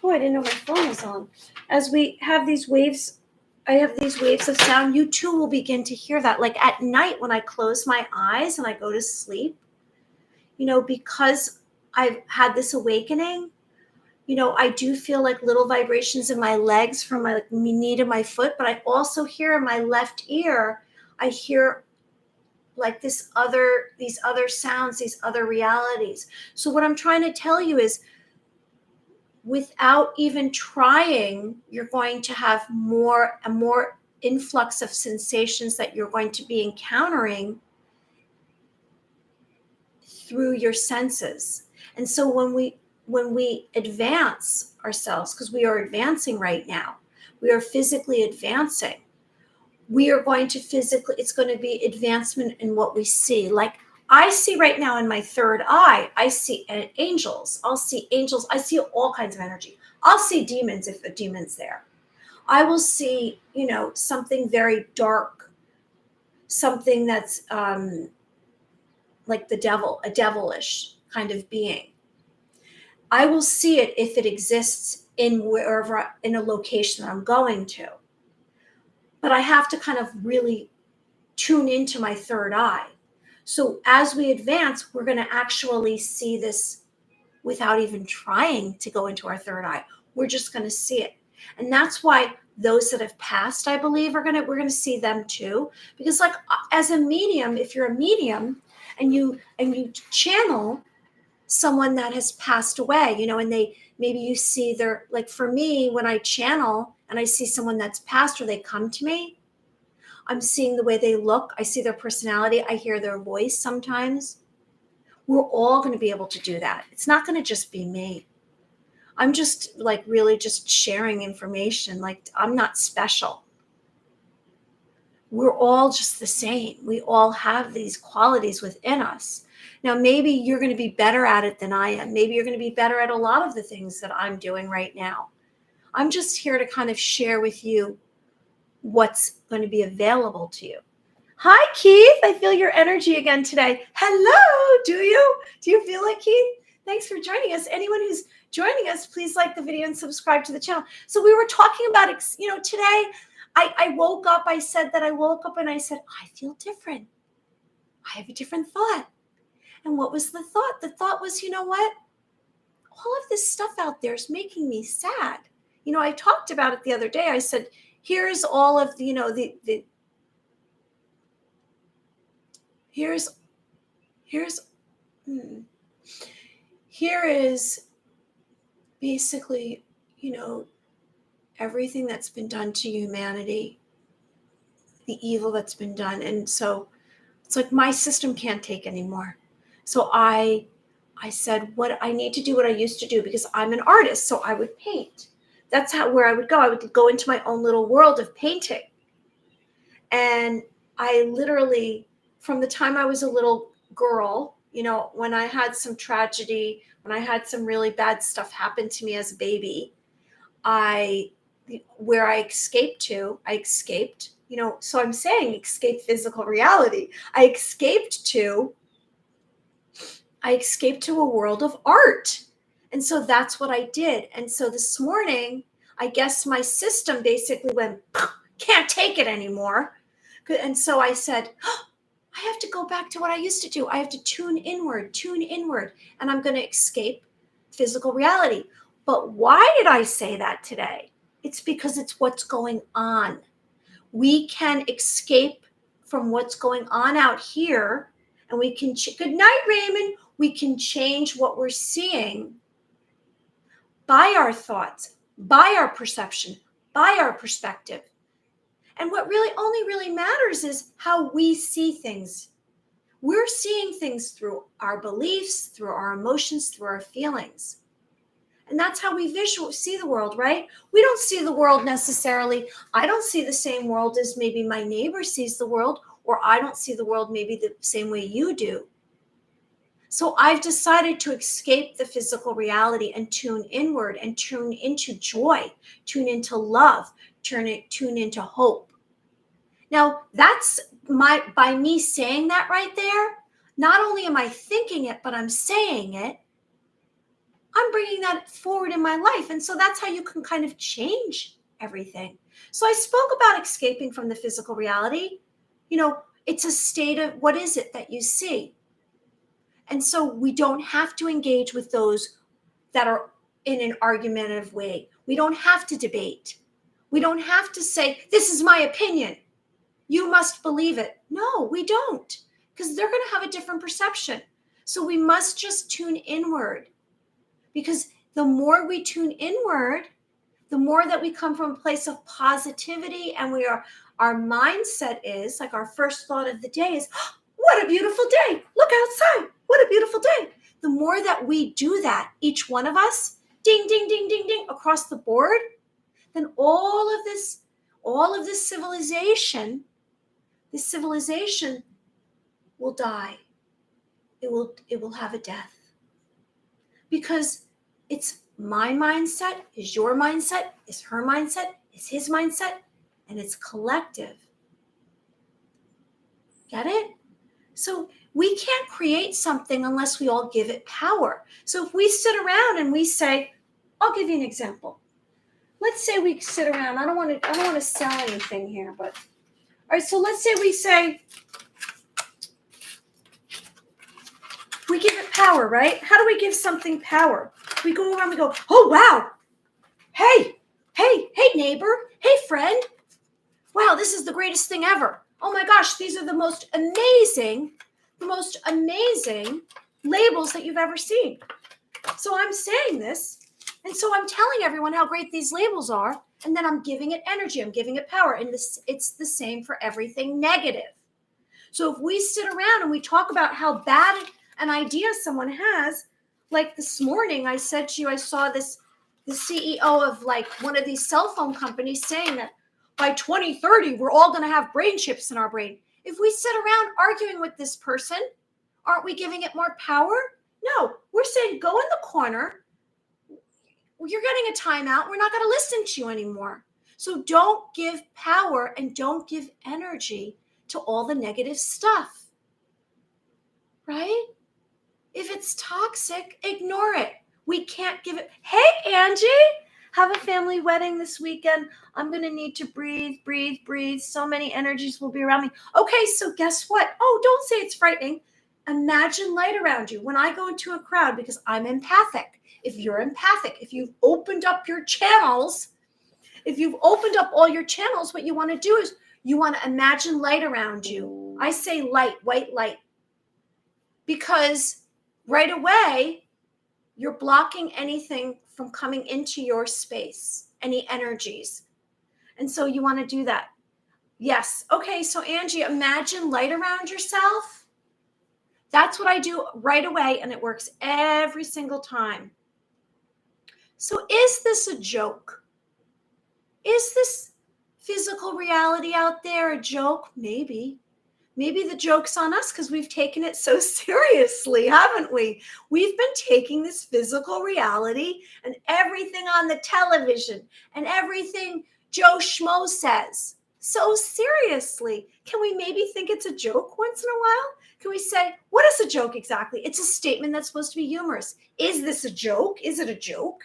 Oh, I didn't know my phone was on. As we have these waves, I have these waves of sound. You too will begin to hear that. Like at night when I close my eyes and I go to sleep, because I've had this awakening, I do feel like little vibrations in my legs from my knee to my foot, but I also hear in my left ear, I hear like these other sounds, these other realities. So what I'm trying to tell you is, without even trying, you're going to have a more influx of sensations that you're going to be encountering through your senses. And so when we advance ourselves, because we are advancing right now, we are physically advancing. We are going to it's going to be advancement in what we see. Like I see right now in my third eye, I see angels. I'll see angels. I see all kinds of energy. I'll see demons if a demon's there. I will see, something very dark, something that's like the devil, a devilish kind of being. I will see it if it exists in a location that I'm going to. But I have to kind of really tune into my third eye. So as we advance, we're going to actually see this without even trying to go into our third eye. We're just going to see it. And that's why those that have passed, I believe, we're going to see them too. Because like as a medium, if you're a medium and you channel someone that has passed away, and maybe you see like for me, when I channel and I see someone that's passed or they come to me, I'm seeing the way they look. I see their personality. I hear their voice sometimes. We're all going to be able to do that. It's not going to just be me. I'm just like really just sharing information. Like I'm not special. We're all just the same. We all have these qualities within us. Now, maybe you're going to be better at it than I am. Maybe you're going to be better at a lot of the things that I'm doing right now. I'm just here to kind of share with you what's going to be available to you. Hi, Keith. I feel your energy again today. Hello. Do you? Do you feel it, Keith? Thanks for joining us. Anyone who's joining us, please like the video and subscribe to the channel. So we were talking about, today I woke up. I said that I woke up and I said, I feel different. I have a different thought. And what was the thought? The thought was, you know what? All of this stuff out there is making me sad. I talked about it the other day. I said, here's all of the here's hmm, here is basically, everything that's been done to humanity, the evil that's been done. And so it's like my system can't take anymore. So I said, what I need to do, what I used to do, because I'm an artist. So I would paint. That's where I would go. I would go into my own little world of painting. And I literally, from the time I was a little girl, when I had some tragedy, when I had some really bad stuff happen to me as a baby, where I escaped, so I'm saying escape physical reality. I escaped to a world of art. And so that's what I did. And so this morning, I guess my system basically went, can't take it anymore. And so I said, I have to go back to what I used to do. I have to tune inward, and I'm going to escape physical reality. But why did I say that today? It's because it's what's going on. We can escape from what's going on out here, and we can, good night, Raymond. We can change what we're seeing by our thoughts, by our perception, by our perspective. And what only really matters is how we see things. We're seeing things through our beliefs, through our emotions, through our feelings. And that's how we see the world, right? We don't see the world necessarily. I don't see the same world as maybe my neighbor sees the world, or I don't see the world maybe the same way you do. So I've decided to escape the physical reality and tune inward and tune into joy, tune into love, tune into hope. Now, that's by me saying that right there, not only am I thinking it, but I'm saying it, I'm bringing that forward in my life. And so that's how you can kind of change everything. So I spoke about escaping from the physical reality. It's a state of, what is it that you see? And so we don't have to engage with those that are in an argumentative way. We don't have to debate. We don't have to say, this is my opinion, you must believe it. No, we don't, because they're going to have a different perception. So we must just tune inward, because the more we tune inward, the more that we come from a place of positivity, and our mindset is like, our first thought of the day is, oh, what a beautiful day. Look outside. What a beautiful day. The more that we do that, each one of us, ding, ding, ding, ding, ding, across the board, then all of this civilization, will die. It will have a death. Because it's my mindset, is your mindset, is her mindset, is his mindset, and it's collective. Get it? So we can't create something unless we all give it power. So if we sit around and we say, I'll give you an example. Let's say we sit around. I don't want to sell anything here, but all right. So let's say we say, we give it power, right? How do we give something power? We go around, we go, oh, wow. Hey, neighbor. Hey, friend. Wow, this is the greatest thing ever. Oh my gosh, these are the most amazing labels that you've ever seen. So I'm saying this, and so I'm telling everyone how great these labels are, and then I'm giving it energy, I'm giving it power, and it's the same for everything negative. So if we sit around and we talk about how bad an idea someone has, like this morning I said to you, I saw the CEO of like one of these cell phone companies saying that by 2030, we're all going to have brain chips in our brain. If we sit around arguing with this person, aren't we giving it more power? No, we're saying, go in the corner. You're getting a timeout. We're not going to listen to you anymore. So don't give power and don't give energy to all the negative stuff, right? If it's toxic, ignore it. We can't give it. Hey, Angie, have a family wedding this weekend. I'm going to need to breathe, breathe, breathe. So many energies will be around me. Okay, so guess what? Oh, don't say it's frightening. Imagine light around you. When I go into a crowd, because I'm empathic, if you're empathic, if you've opened up your channels, if you've opened up all your channels, what you want to do is you want to imagine light around you. I say light, white light, because right away, you're blocking anything from coming into your space, any energies. And so you want to do that. Yes. Okay. So Angie, imagine light around yourself. That's what I do right away. And it works every single time. So is this a joke? Is this physical reality out there a joke? Maybe. Maybe the joke's on us because we've taken it so seriously, haven't we? We've been taking this physical reality and everything on the television and everything Joe Schmo says so seriously. Can we maybe think it's a joke once in a while? Can we say, what is a joke exactly? It's a statement that's supposed to be humorous. Is this a joke? Is it a joke?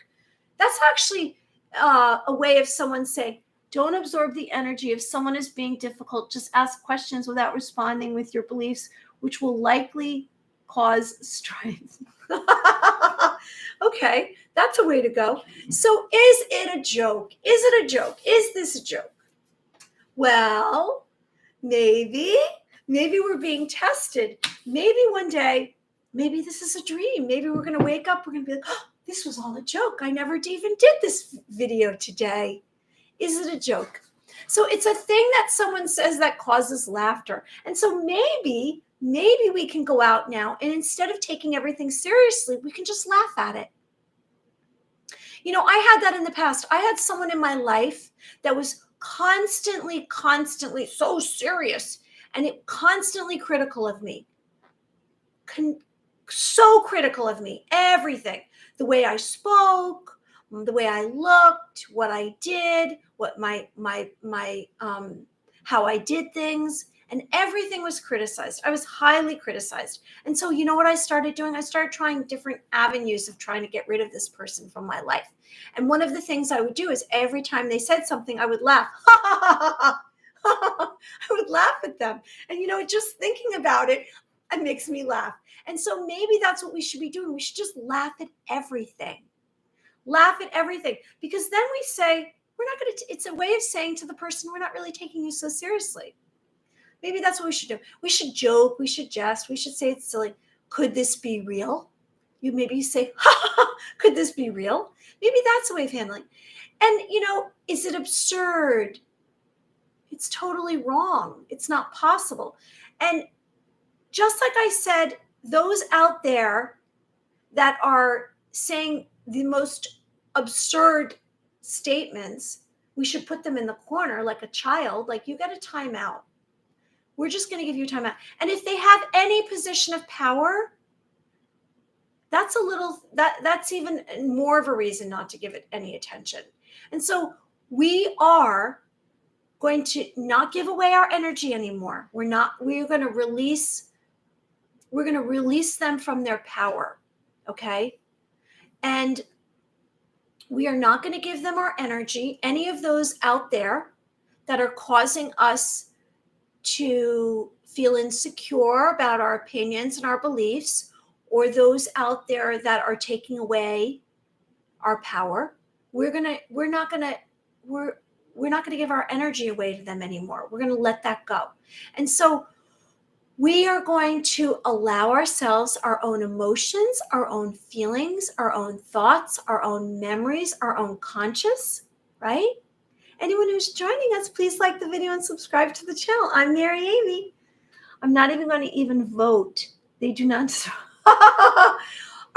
That's actually a way of someone saying, don't absorb the energy. If someone is being difficult, just ask questions without responding with your beliefs, which will likely cause strife. Okay, that's a way to go. So is it a joke? Is it a joke? Is this a joke? Well, maybe we're being tested. Maybe one day, maybe this is a dream. Maybe we're going to wake up. We're going to be like, oh, this was all a joke. I never even did this video today. Is it a joke? So it's a thing that someone says that causes laughter. And so maybe we can go out now and instead of taking everything seriously, we can just laugh at it. You know, I had that in the past. I had someone in my life that was constantly so serious and constantly critical of me. So critical of me, everything. The way I spoke, the way I looked, what I did, what how I did things, and everything was criticized. I was highly criticized. And so, you know what I started doing? I started trying different avenues of trying to get rid of this person from my life. And one of the things I would do is every time they said something, I would laugh. I would laugh at them. And, you know, just thinking about it makes me laugh. And so maybe that's what we should be doing. We should just laugh at everything. Laugh at everything, because then we say, we're not going to, it's a way of saying to the person, we're not really taking you so seriously. Maybe that's what we should do. We should joke. We should jest. We should say it's silly. Could this be real? Maybe say, could this be real? Maybe that's a way of handling. And, you know, is it absurd? It's totally wrong. It's not possible. And just like I said, those out there that are saying the most absurd statements, we should put them in the corner like a child, like you got a timeout. We're just going to give you a timeout. And if they have any position of power, that's even more of a reason not to give it any attention. And so we are going to not give away our energy anymore. We're going to release them from their power. Okay. And we are not going to give them our energy, any of those out there that are causing us to feel insecure about our opinions and our beliefs, or those out there that are taking away our power. We're not going to give our energy away to them anymore. We're going to let that go. And so we are going to allow ourselves our own emotions, our own feelings, our own thoughts, our own memories, our own conscious, right? Anyone who's joining us, please like the video and subscribe to the channel. I'm Mary Amy. I'm not even going to even vote. They do not. All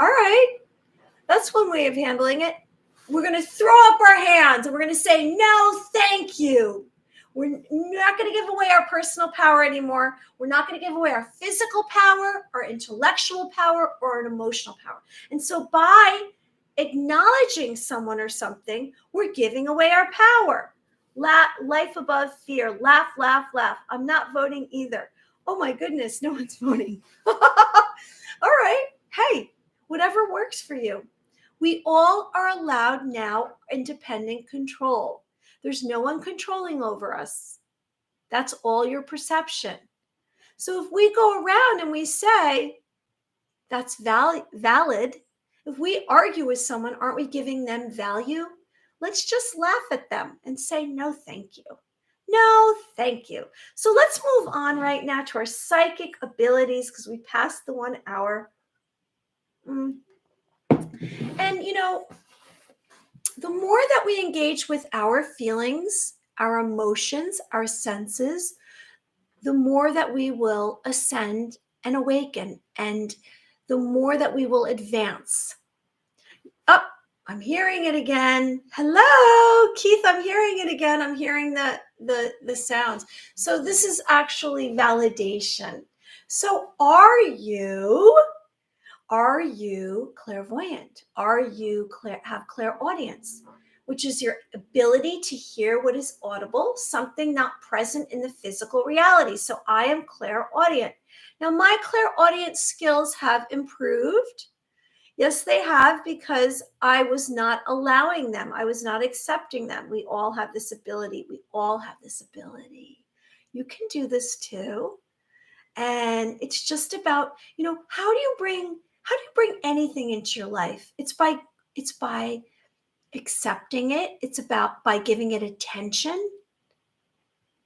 right. That's one way of handling it. We're going to throw up our hands and we're going to say, no, thank you. We're not going to give away our personal power anymore. We're not going to give away our physical power, our intellectual power, or an emotional power. And so by acknowledging someone or something, we're giving away our power. Life above fear. Laugh, laugh, laugh. I'm not voting either. Oh my goodness, no one's voting. All right. Hey, whatever works for you. We all are allowed now independent control. There's no one controlling over us. That's all your perception. So if we go around and we say, that's valid, if we argue with someone, aren't we giving them value? Let's just laugh at them and say, no, thank you. No, thank you. So let's move on right now to our psychic abilities because we passed the 1 hour. And, the more that we engage with our feelings, our emotions, our senses, the more that we will ascend and awaken, and the more that we will advance. Oh, I'm hearing it again. Hello, Keith, I'm hearing it again. I'm hearing the sounds. So this is actually validation. So are you clairvoyant? Are you have clairaudience, which is your ability to hear what is audible, something not present in the physical reality? So I am clairaudient. Now my clairaudient skills have improved. Yes, they have, because I was not allowing them. I was not accepting them. We all have this ability. We all have this ability. You can do this too. And it's just about, how do you bring anything into your life? It's by accepting it. It's about by giving it attention.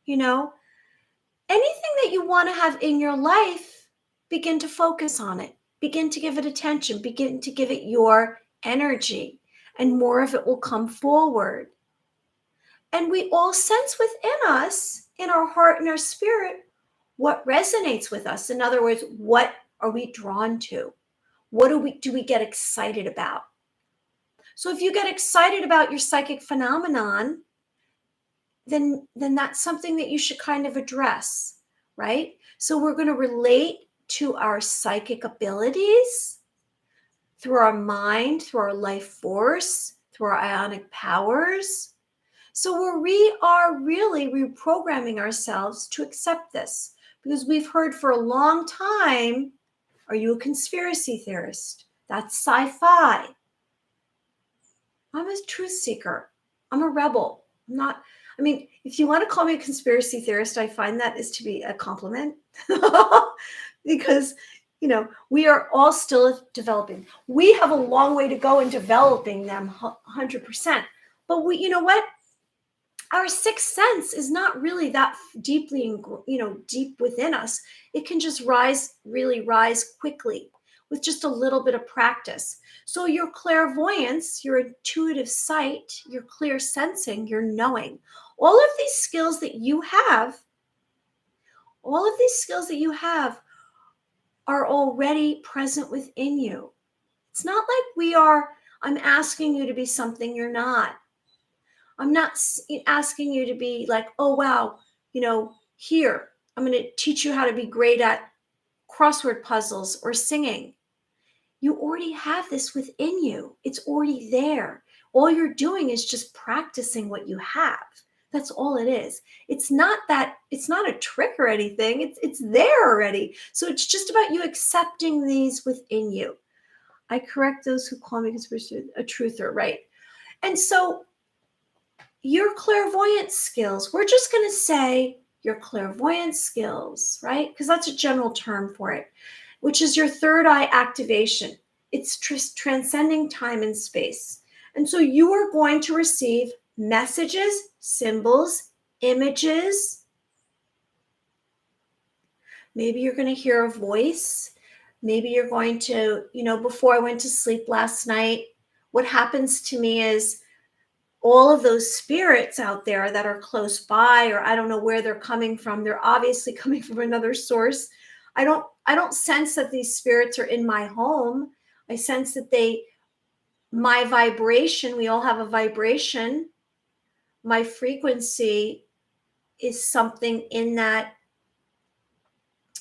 Anything that you want to have in your life, begin to focus on it. Begin to give it attention. Begin to give it your energy, and more of it will come forward. And we all sense within us, in our heart and our spirit, what resonates with us. In other words, what are we drawn to? What do we get excited about? So if you get excited about your psychic phenomenon, then that's something that you should kind of address, right? So we're going to relate to our psychic abilities through our mind, through our life force, through our ionic powers. So we are really reprogramming ourselves to accept this, because we've heard for a long time, are you a conspiracy theorist? That's sci-fi. I'm a truth seeker. I'm a rebel. If you want to call me a conspiracy theorist, I find that is to be a compliment because, we are all still developing. We have a long way to go in developing them 100%. But you know what? Our sixth sense is not really that deeply, deep within us. It can just rise quickly with just a little bit of practice. So your clairvoyance, your intuitive sight, your clear sensing, your knowing, all of these skills that you have are already present within you. It's not like I'm asking you to be something you're not. I'm not asking you to be like, oh, wow, here, I'm going to teach you how to be great at crossword puzzles or singing. You already have this within you. It's already there. All you're doing is just practicing what you have. That's all it is. It's not a trick or anything. It's there already. So it's just about you accepting these within you. I correct those who call me a truther, right? And so your clairvoyant skills, we're just going to say your clairvoyant skills, right? Because that's a general term for it, which is your third eye activation. It's transcending time and space. And so you are going to receive messages, symbols, images. Maybe you're going to hear a voice. Maybe you're going to, before I went to sleep last night, what happens to me is all of those spirits out there that are close by, or I don't know where they're coming from. They're obviously coming from another source. I don't sense that these spirits are in my home. I sense that my vibration, we all have a vibration. My frequency is something in that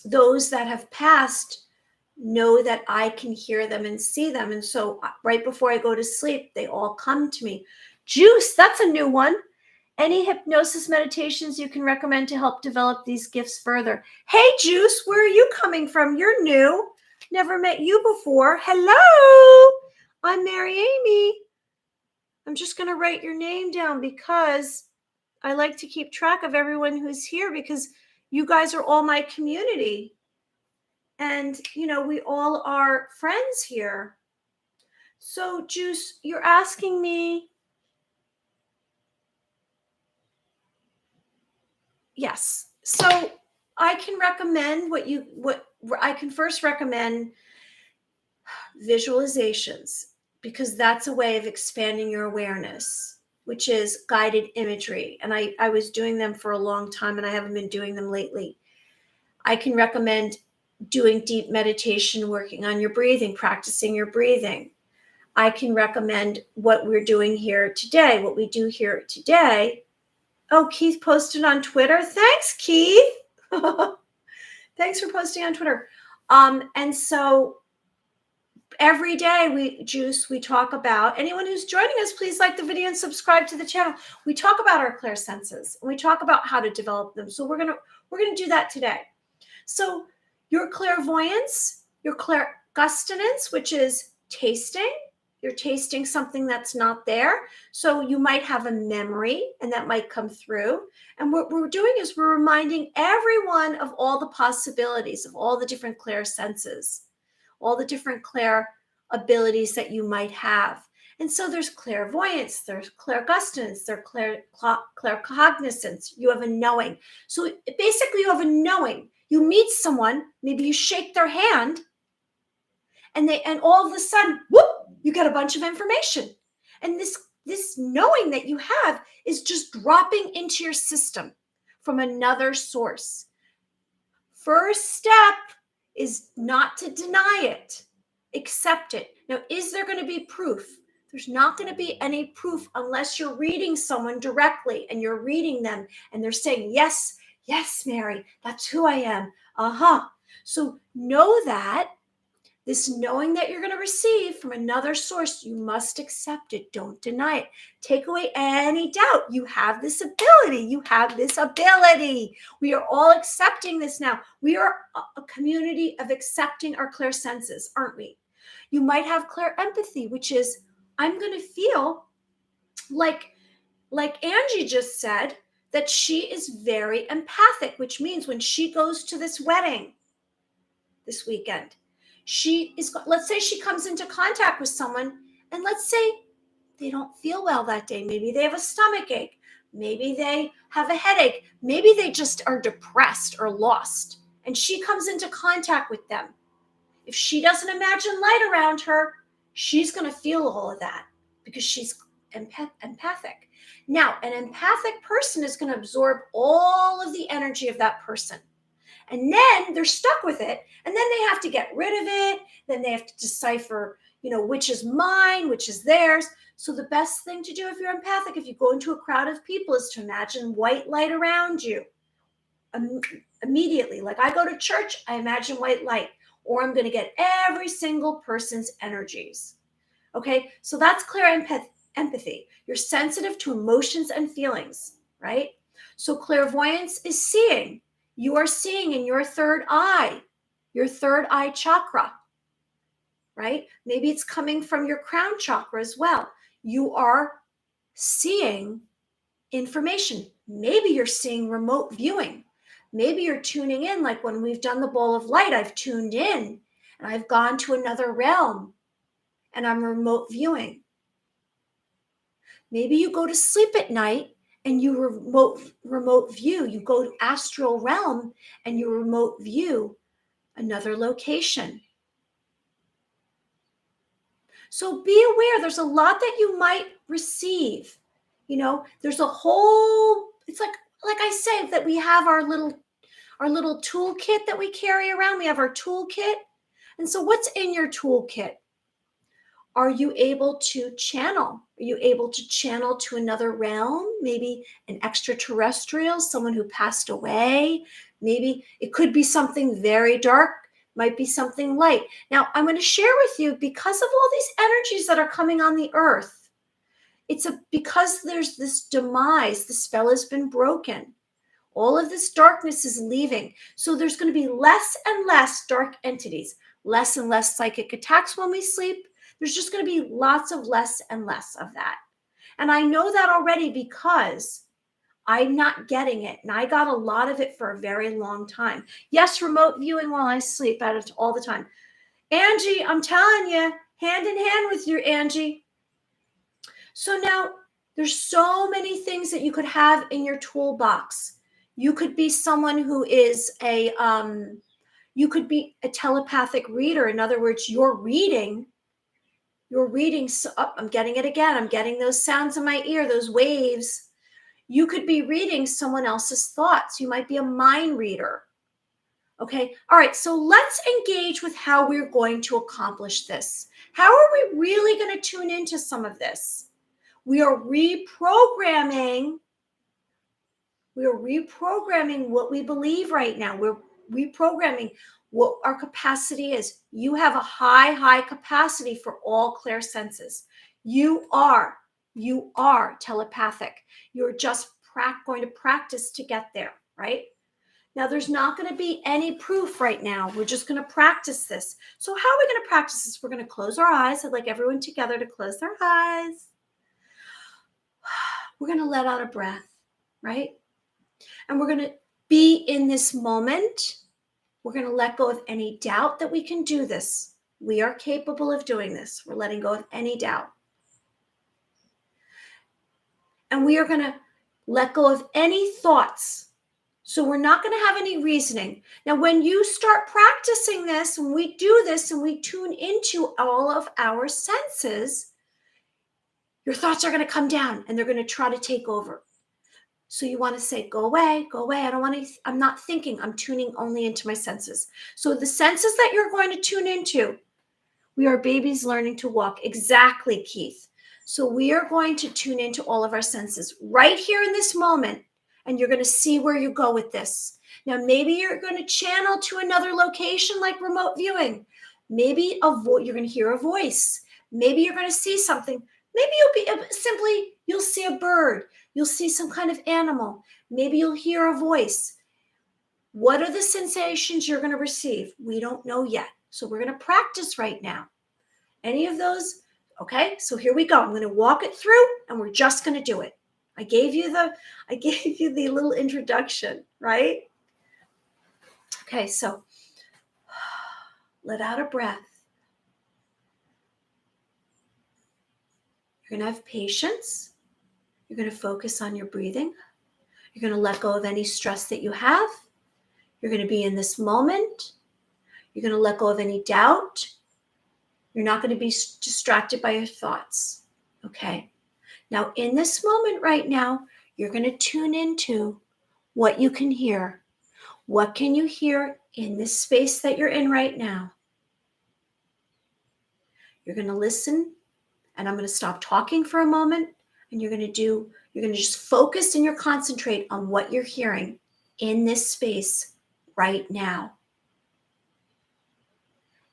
those that have passed know that I can hear them and see them. And so right before I go to sleep, they all come to me. Juice, that's a new one. Any hypnosis meditations you can recommend to help develop these gifts further? Hey, Juice, where are you coming from? You're new. Never met you before. Hello. I'm Mary Amy. I'm just going to write your name down because I like to keep track of everyone who's here because you guys are all my community. And, we all are friends here. So, Juice, you're asking me. Yes. So I can recommend what I can first recommend visualizations because that's a way of expanding your awareness, which is guided imagery. And I was doing them for a long time and I haven't been doing them lately. I can recommend doing deep meditation, working on your breathing, practicing your breathing. I can recommend what we're doing here today, what we do here today. Oh, Keith posted on Twitter. Thanks, Keith. Thanks for posting on Twitter. And so every day we talk about, anyone who's joining us, please like the video and subscribe to the channel. We talk about our clairsenses and we talk about how to develop them. So we're gonna do that today. So your clairvoyance, your clairgustance, which is tasting. You're tasting something that's not there. So you might have a memory and that might come through. And what we're doing is we're reminding everyone of all the possibilities of all the different clair senses, all the different clair abilities that you might have. And so there's clairvoyance, there's clairgustance, there's claircognizance. You have a knowing. So basically you have a knowing. You meet someone, maybe you shake their hand, and all of a sudden, whoop, you get a bunch of information. And this knowing that you have is just dropping into your system from another source. First step is not to deny it, accept it. Now, is there going to be proof? There's not going to be any proof unless you're reading someone directly and you're reading them and they're saying, yes, yes, Mary, that's who I am. So know that this knowing that you're going to receive from another source, you must accept it. Don't deny it. Take away any doubt. You have this ability. You have this ability. We are all accepting this now. We are a community of accepting our clair senses, aren't we? You might have clair empathy, which is, I'm going to feel like Angie just said, that she is very empathic, which means when she goes to this wedding this weekend, let's say she comes into contact with someone and let's say they don't feel well that day. Maybe they have a stomach ache. Maybe they have a headache. Maybe they just are depressed or lost. And she comes into contact with them. If she doesn't imagine light around her, she's going to feel all of that because she's empathic. Now, an empathic person is going to absorb all of the energy of that person. And then they're stuck with it. And then they have to get rid of it. Then they have to decipher, which is mine, which is theirs. So the best thing to do if you're empathic, if you go into a crowd of people, is to imagine white light around you immediately. Like I go to church, I imagine white light, or I'm going to get every single person's energies. Okay, so that's clair empathy. You're sensitive to emotions and feelings, right? So clairvoyance is seeing. You are seeing in your third eye chakra, right? Maybe it's coming from your crown chakra as well. You are seeing information. Maybe you're seeing remote viewing. Maybe you're tuning in, like when we've done the ball of light, I've tuned in and I've gone to another realm and I'm remote viewing. Maybe you go to sleep at night and you remote view. You go to astral realm and you remote view another location. So be aware, there's a lot that you might receive. There's a whole, it's like I say, that we have our little toolkit that we carry around. We have our toolkit. And so what's in your toolkit? Are you able to channel? Are you able to channel to another realm? Maybe an extraterrestrial, someone who passed away. Maybe it could be something very dark, might be something light. Now, I'm going to share with you, because of all these energies that are coming on the earth, Because there's this demise, the spell has been broken. All of this darkness is leaving. So there's going to be less and less dark entities, less and less psychic attacks when we sleep. There's just going to be lots of less and less of that. And I know that already because I'm not getting it. And I got a lot of it for a very long time. Yes, remote viewing while I sleep at it all the time. Angie, I'm telling you, hand in hand with you, Angie. So now there's so many things that you could have in your toolbox. You could be someone who is you could be a telepathic reader. In other words, you're reading. So, I'm getting it again. I'm getting those sounds in my ear, those waves. You could be reading someone else's thoughts. You might be a mind reader. Okay. All right. So let's engage with how we're going to accomplish this. How are we really going to tune into some of this? We are reprogramming what we believe right now. We're reprogramming what our capacity is. You have a high capacity for all clear senses. You are telepathic. You're just going to practice to get there, right? Now, there's not going to be any proof right now. We're just going to practice this. So how are we going to practice this? We're going to close our eyes. I'd like everyone together to close their eyes. We're going to let out a breath, right? And we're going to be in this moment. We're going to let go of any doubt that we can do this. We are capable of doing this. We're letting go of any doubt. And we are going to let go of any thoughts. So we're not going to have any reasoning. Now, when you start practicing this, when we do this and we tune into all of our senses, your thoughts are going to come down and they're going to try to take over. So you want to say, go away. I'm not thinking, I'm tuning only into my senses. So the senses that you're going to tune into, we are babies learning to walk. Exactly, Keith. So we are going to tune into all of our senses right here in this moment. And you're going to see where you go with this. Now, maybe you're going to channel to another location like remote viewing. Maybe you're going to hear a voice. Maybe you're going to see something. Maybe you'll see a bird. You'll see some kind of animal. Maybe you'll hear a voice. What are the sensations you're going to receive? We don't know yet. So we're going to practice right now. Any of those? Okay, so here we go. I'm going to walk it through and we're just going to do it. I gave you the little introduction, right? Okay, so let out a breath. You're going to have patience. You're going to focus on your breathing. You're going to let go of any stress that you have. You're going to be in this moment. You're going to let go of any doubt. You're not going to be distracted by your thoughts. Okay. Now, in this moment right now, you're going to tune into what you can hear. What can you hear in this space that you're in right now? You're going to listen, and I'm going to stop talking for a moment, and you're going to just focus and you're concentrate on what you're hearing in this space right now.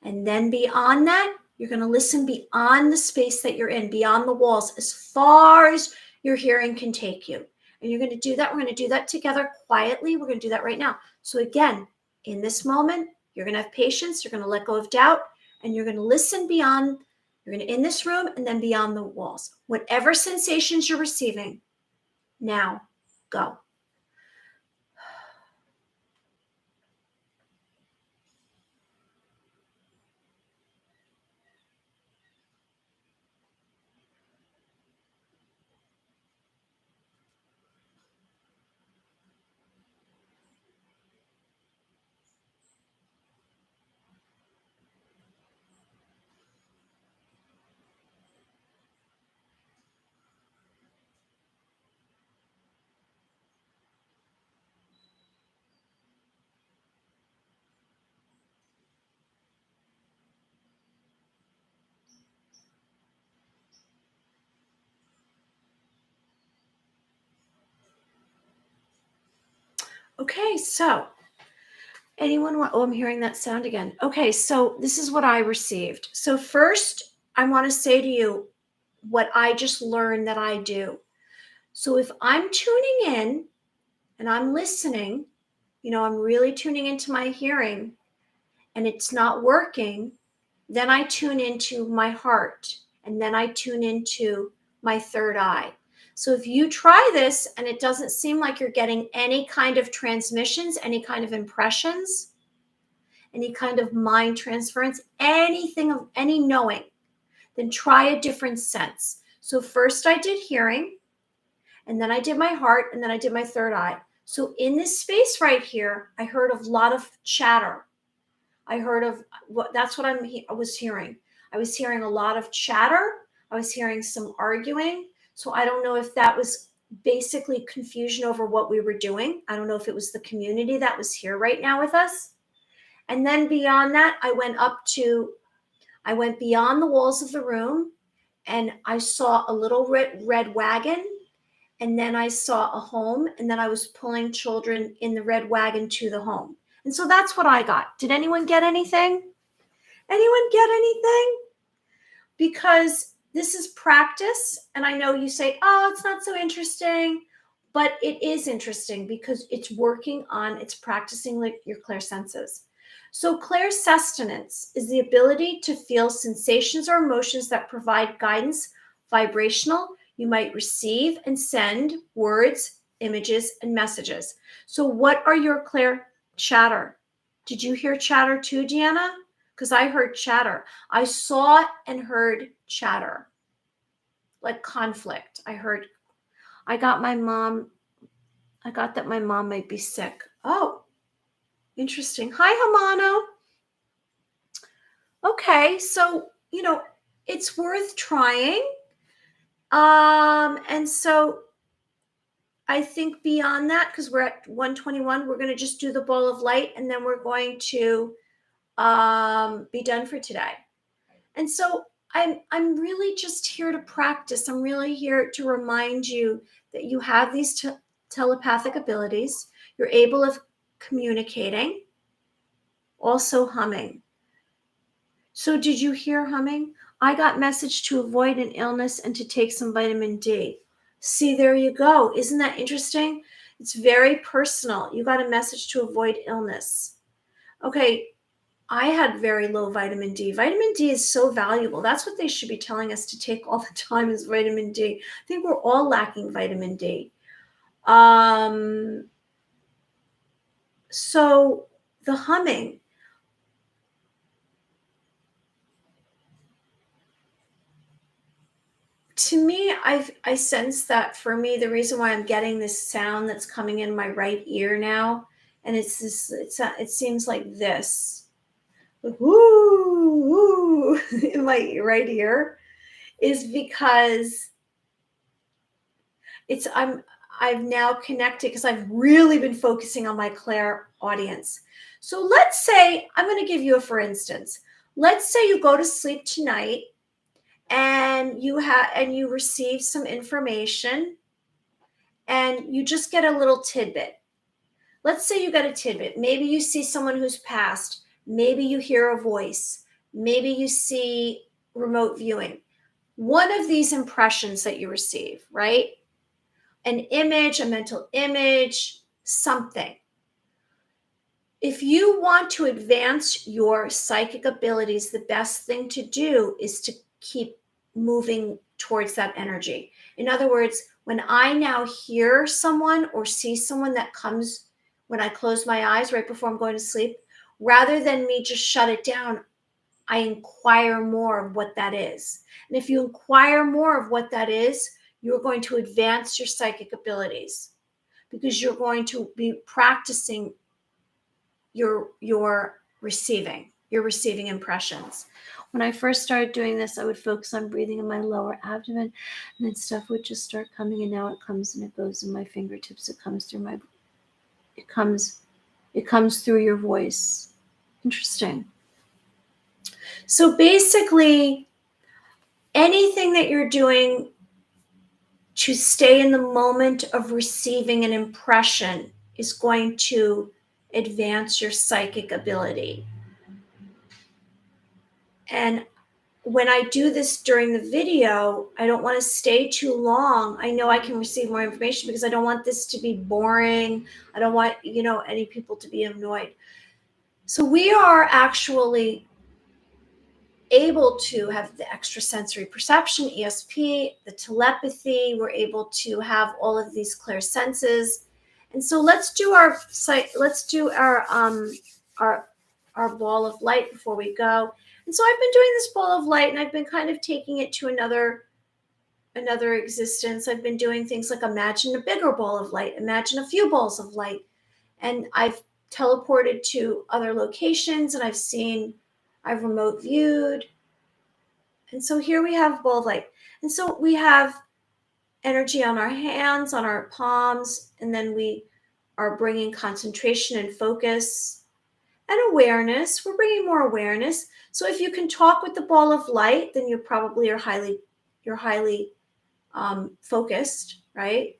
And then beyond that, you're going to listen beyond the space that you're in, beyond the walls, as far as your hearing can take you. And you're going to do that. We're going to do that together quietly. We're going to do that right now. So again, in this moment, you're going to have patience. You're going to let go of doubt. And you're going to listen beyond, you're going to in this room and then beyond the walls. Whatever sensations you're receiving, now go. Okay, so I'm hearing that sound again. Okay, so this is what I received. So first, I want to say to you, what I just learned that I do. So if I'm tuning in and I'm listening, I'm really tuning into my hearing and it's not working, then I tune into my heart and then I tune into my third eye. So if you try this and it doesn't seem like you're getting any kind of transmissions, any kind of impressions, any kind of mind transference, anything of any knowing, then try a different sense. So first I did hearing, and then I did my heart, and then I did my third eye. So in this space right here, I heard a lot of chatter. I heard of that's what I was hearing. I was hearing a lot of chatter. I was hearing some arguing. So I don't know if that was basically confusion over what we were doing. I don't know if it was the community that was here right now with us. And then beyond that, I went beyond the walls of the room and I saw a little red wagon. And then I saw a home, and then I was pulling children in the red wagon to the home. And so that's what I got. Did anyone get anything? Anyone get anything? Because this is practice. And I know you say, oh, it's not so interesting. But it is interesting because it's practicing like your clairsenses. So clairsestinence is the ability to feel sensations or emotions that provide guidance, vibrational. You might receive and send words, images, and messages. So what are your clair chatter? Did you hear chatter too, Deanna? Because I heard chatter. I saw and heard chatter, like conflict. I got that my mom might be sick. Oh, interesting. Hi, Hamano. Okay, so, it's worth trying. And so I think beyond that, because we're at 121, we're going to just do the ball of light and then we're going to be done for today. And so I'm really just here to practice. I'm really here to remind you that you have these telepathic abilities. You're able of communicating, also humming. So did you hear humming? I got message to avoid an illness and to take some vitamin D. See, there you go. Isn't that interesting? It's very personal. You got a message to avoid illness. Okay, I had very low vitamin D. Vitamin D is so valuable. That's what they should be telling us to take all the time is vitamin D. I think we're all lacking vitamin D. So the humming. To me, I sense that for me, the reason why I'm getting this sound that's coming in my right ear now, and it seems like this. Woo, woo, in my right ear is because I've now connected because I've really been focusing on my clair audience. So let's say I'm going to give you a for instance. Let's say you go to sleep tonight and you receive some information and you just get a little tidbit. Let's say you get a tidbit. Maybe you see someone who's passed. Maybe you hear a voice. Maybe you see remote viewing. One of these impressions that you receive, right? An image, a mental image, something. If you want to advance your psychic abilities, the best thing to do is to keep moving towards that energy. In other words, when I now hear someone or see someone that comes when I close my eyes right before I'm going to sleep, rather than me just shut it down, I inquire more of what that is. And if you inquire more of what that is, you're going to advance your psychic abilities because you're going to be practicing your receiving impressions. When I first started doing this, I would focus on breathing in my lower abdomen, and then stuff would just start coming, and now it comes and it goes in my fingertips. It comes through your voice. Interesting. So basically, anything that you're doing to stay in the moment of receiving an impression is going to advance your psychic ability. And when I do this during the video, I don't want to stay too long. I know I can receive more information because I don't want this to be boring. I don't want, any people to be annoyed. So we are actually able to have the extrasensory perception, ESP, the telepathy. We're able to have all of these clear senses. And so let's do our our ball of light before we go. And so I've been doing this ball of light, and I've been kind of taking it to another existence. I've been doing things like imagine a bigger ball of light, imagine a few balls of light. And I've teleported to other locations, and I've remote viewed. And so here we have ball of light. And so we have energy on our hands, on our palms, and then we are bringing concentration and focus and awareness. We're bringing more awareness. So if you can talk with the ball of light, then you probably are highly focused, right?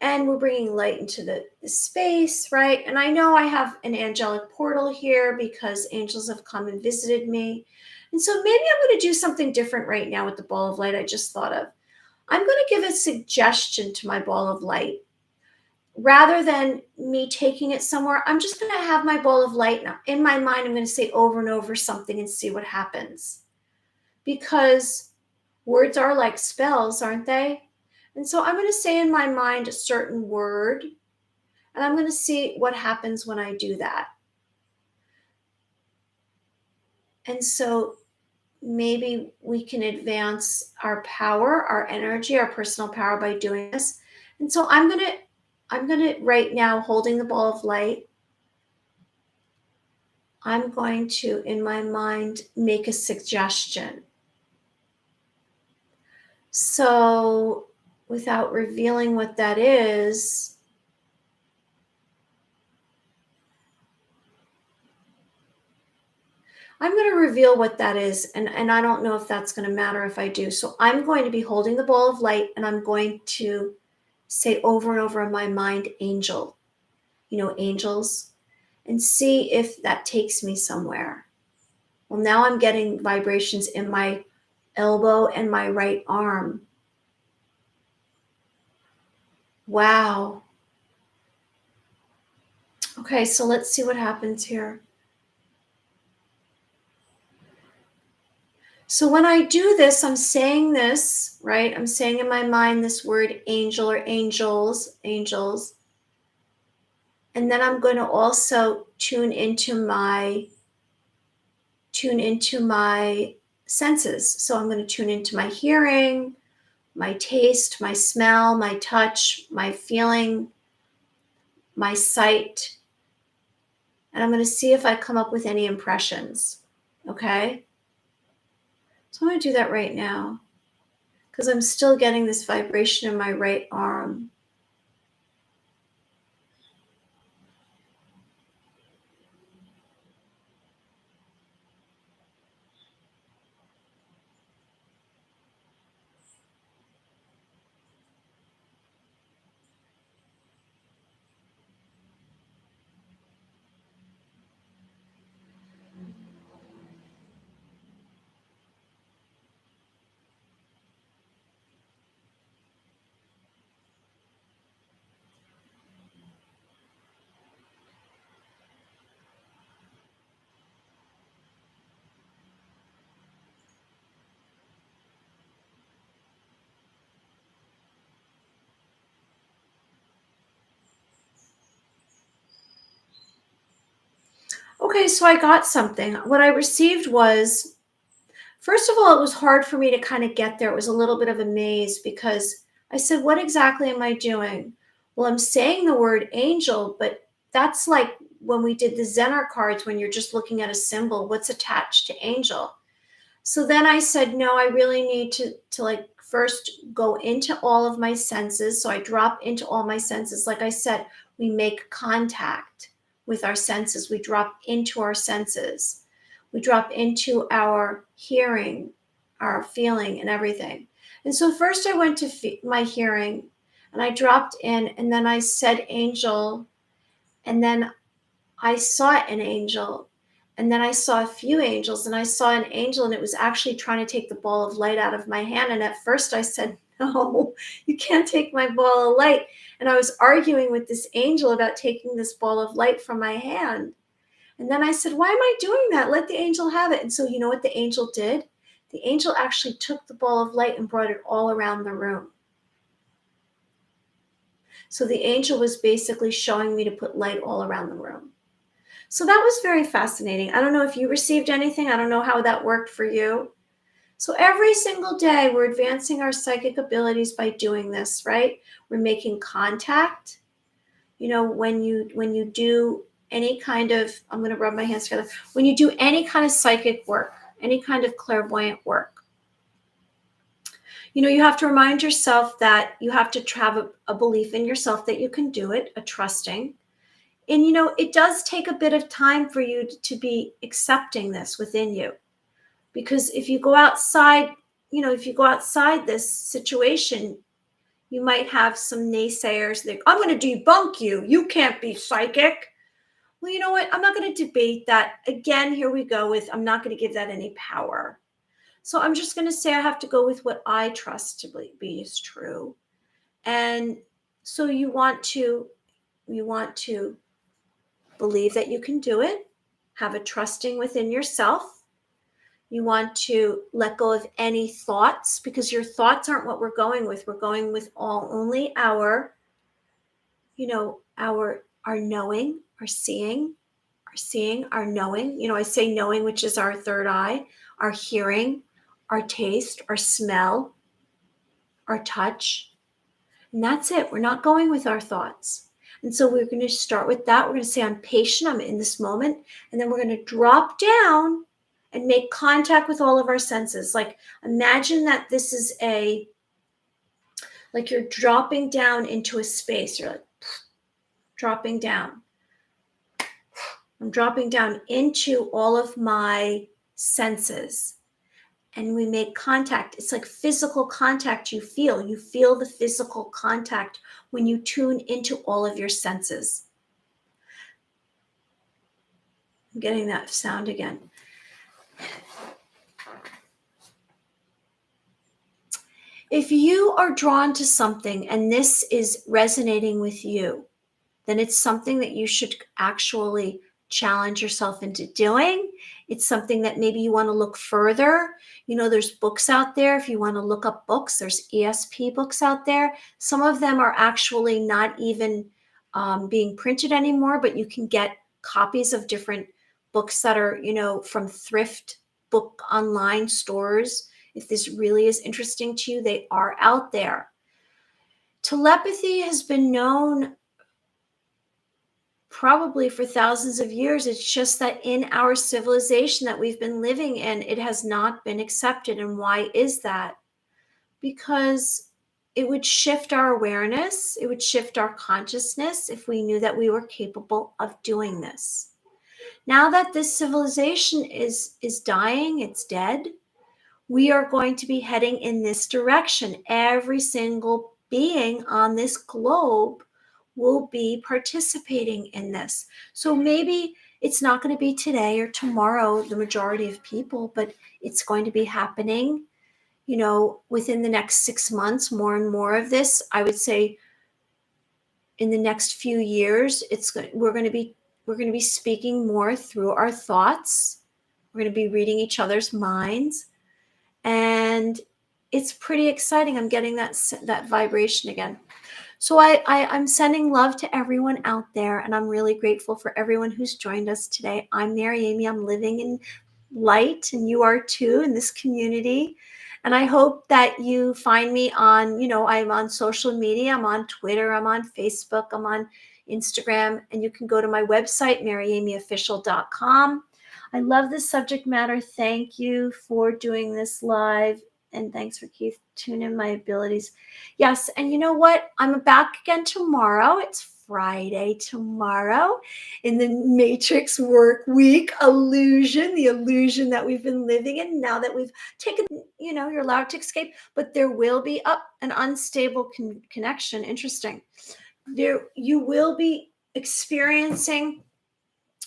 And we're bringing light into the space, right? And I know I have an angelic portal here because angels have come and visited me. And so maybe I'm going to do something different right now with the ball of light I just thought of. I'm going to give a suggestion to my ball of light. Rather than me taking it somewhere, I'm just going to have my ball of light. Now, in my mind, I'm going to say over and over something and see what happens. Because words are like spells, aren't they? And so I'm going to say in my mind a certain word, and I'm going to see what happens when I do that. And so maybe we can advance our power, our energy, our personal power by doing this. And so I'm going to right now, holding the ball of light, I'm going to, in my mind, make a suggestion. So without revealing what that is, I'm going to reveal what that is, and I don't know if that's going to matter if I do. So I'm going to be holding the ball of light, and I'm going to say over and over in my mind, angel, angels, and see if that takes me somewhere. Well, now I'm getting vibrations in my elbow and my right arm. Wow. Okay, so let's see what happens here. So when I do this, I'm saying this, right? I'm saying in my mind this word angel or angels. And then I'm going to also tune into my senses. So I'm going to tune into my hearing, my taste, my smell, my touch, my feeling, my sight. And I'm going to see if I come up with any impressions. Okay? So I'm going to do that right now because I'm still getting this vibration in my right arm. Okay, so I got something. What I received was, first of all, it was hard for me to kind of get there. It was a little bit of a maze because I said, what exactly am I doing? Well, I'm saying the word angel, but that's like when we did the Zener cards, when you're just looking at a symbol, what's attached to angel? So then I said, no, I really need to like first go into all of my senses. So I drop into all my senses. Like I said, we make contact with our senses. We drop into our senses. We drop into our hearing, our feeling, and everything. And so first I went to my hearing, and I dropped in, and then I said angel, and then I saw an angel. And then I saw a few angels, and I saw an angel, and it was actually trying to take the ball of light out of my hand. And at first I said, no, you can't take my ball of light. And I was arguing with this angel about taking this ball of light from my hand. And then I said, why am I doing that? Let the angel have it. And so you know what the angel did? The angel actually took the ball of light and brought it all around the room. So the angel was basically showing me to put light all around the room. So that was very fascinating. I don't know if you received anything. I don't know how that worked for you. So every single day, we're advancing our psychic abilities by doing this, right? We're making contact. You know, when you do any kind of, I'm going to rub my hands together. When you do any kind of psychic work, any kind of clairvoyant work, you know, you have to remind yourself that you have to have a belief in yourself that you can do it, a trusting. And, you know, it does take a bit of time for you to be accepting this within you. Because if you go outside, you know, if you go outside this situation, you might have some naysayers that I'm going to debunk you. You can't be psychic. Well, you know what? I'm not going to debate that. Again, here we go with, I'm not going to give that any power. So I'm just going to say I have to go with what I trust to be is true. And so you want to believe that you can do it, have a trusting within yourself. You want to let go of any thoughts, because your thoughts aren't what we're going with. We're going with only our, you know, our knowing, our seeing, our knowing. You know, I say knowing, which is our third eye, our hearing, our taste, our smell, our touch. And that's it. We're not going with our thoughts. And so we're going to start with that. We're going to say, I'm patient, I'm in this moment. And then we're going to drop down and make contact with all of our senses. Like, imagine that this is like you're dropping down into a space. You're like, dropping down. I'm dropping down into all of my senses. And we make contact. It's like physical contact you feel. You feel the physical contact when you tune into all of your senses. I'm getting that sound again. If you are drawn to something and this is resonating with you, then it's something that you should actually challenge yourself into doing. It's something that maybe you want to look further. You know, there's books out there. If you want to look up books, there's ESP books out there. Some of them are actually not even being printed anymore, but you can get copies of different books that are, you know, from thrift book online stores. If this really is interesting to you, they are out there. Telepathy has been known probably for thousands of years. It's just that in our civilization that we've been living in, it has not been accepted. And why is that? Because it would shift our awareness, it would shift our consciousness if we knew that we were capable of doing this. Now that this civilization is dying, it's dead, we are going to be heading in this direction. Every single being on this globe will be participating in this. So maybe it's not going to be today or tomorrow, the majority of people, but it's going to be happening, you know, within the next 6 months, more and more of this. I would say in the next few years, we're going to be speaking more through our thoughts. We're going to be reading each other's minds. And it's pretty exciting. I'm getting that vibration again. So I'm sending love to everyone out there, and I'm really grateful for everyone who's joined us today. I'm Mary Amy. I'm living in light, and you are too in this community. And I hope that you find me on, you know, I'm on social media. I'm on Twitter. I'm on Facebook. I'm on Instagram. And you can go to my website, maryamyofficial.com. I love this subject matter. Thank you for doing this live. And thanks for Keith tuning my abilities. Yes. And you know what? I'm back again tomorrow. It's Friday tomorrow in the Matrix work week illusion, the illusion that we've been living in now that we've taken, you know, you're allowed to escape, but there will be an unstable connection. Interesting. You will be experiencing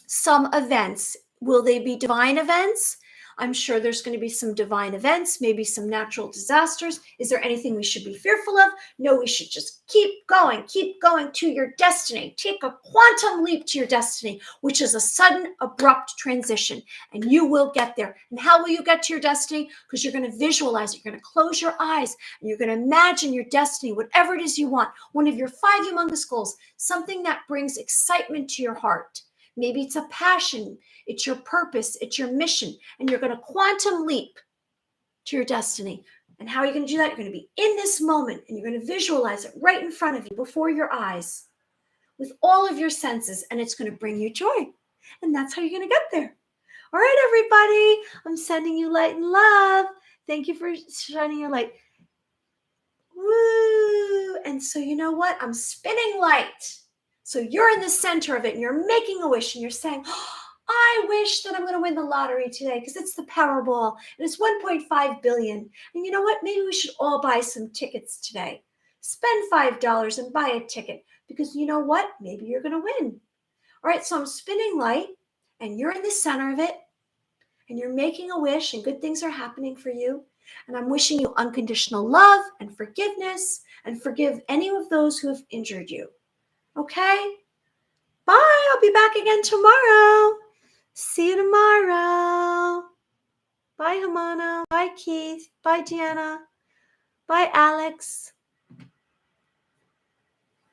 some events Will they be divine events? I'm sure there's going to be some divine events, maybe some natural disasters. Is there anything we should be fearful of? No, we should just keep going to your destiny. Take a quantum leap to your destiny, which is a sudden, abrupt transition, and you will get there. And how will you get to your destiny? Because you're going to visualize it. You're going to close your eyes, and you're going to imagine your destiny, whatever it is you want, one of your 5 humongous goals, something that brings excitement to your heart. Maybe it's a passion, it's your purpose, it's your mission, and you're going to quantum leap to your destiny. And how are you going to do that? You're going to be in this moment, and you're going to visualize it right in front of you, before your eyes, with all of your senses, and it's going to bring you joy. And that's how you're going to get there. All right, everybody, I'm sending you light and love. Thank you for shining your light. Woo! And so you know what? I'm spinning light. So you're in the center of it, and you're making a wish, and you're saying, oh, I wish that I'm going to win the lottery today because it's the Powerball, and it's 1.5 billion. And you know what? Maybe we should all buy some tickets today. Spend $5 and buy a ticket, because you know what? Maybe you're going to win. All right, so I'm spinning light, and you're in the center of it, and you're making a wish, and good things are happening for you. And I'm wishing you unconditional love and forgiveness, and forgive any of those who have injured you. Okay? Bye. I'll be back again tomorrow. See you tomorrow. Bye, Hamana. Bye, Keith. Bye, Deanna. Bye, Alex.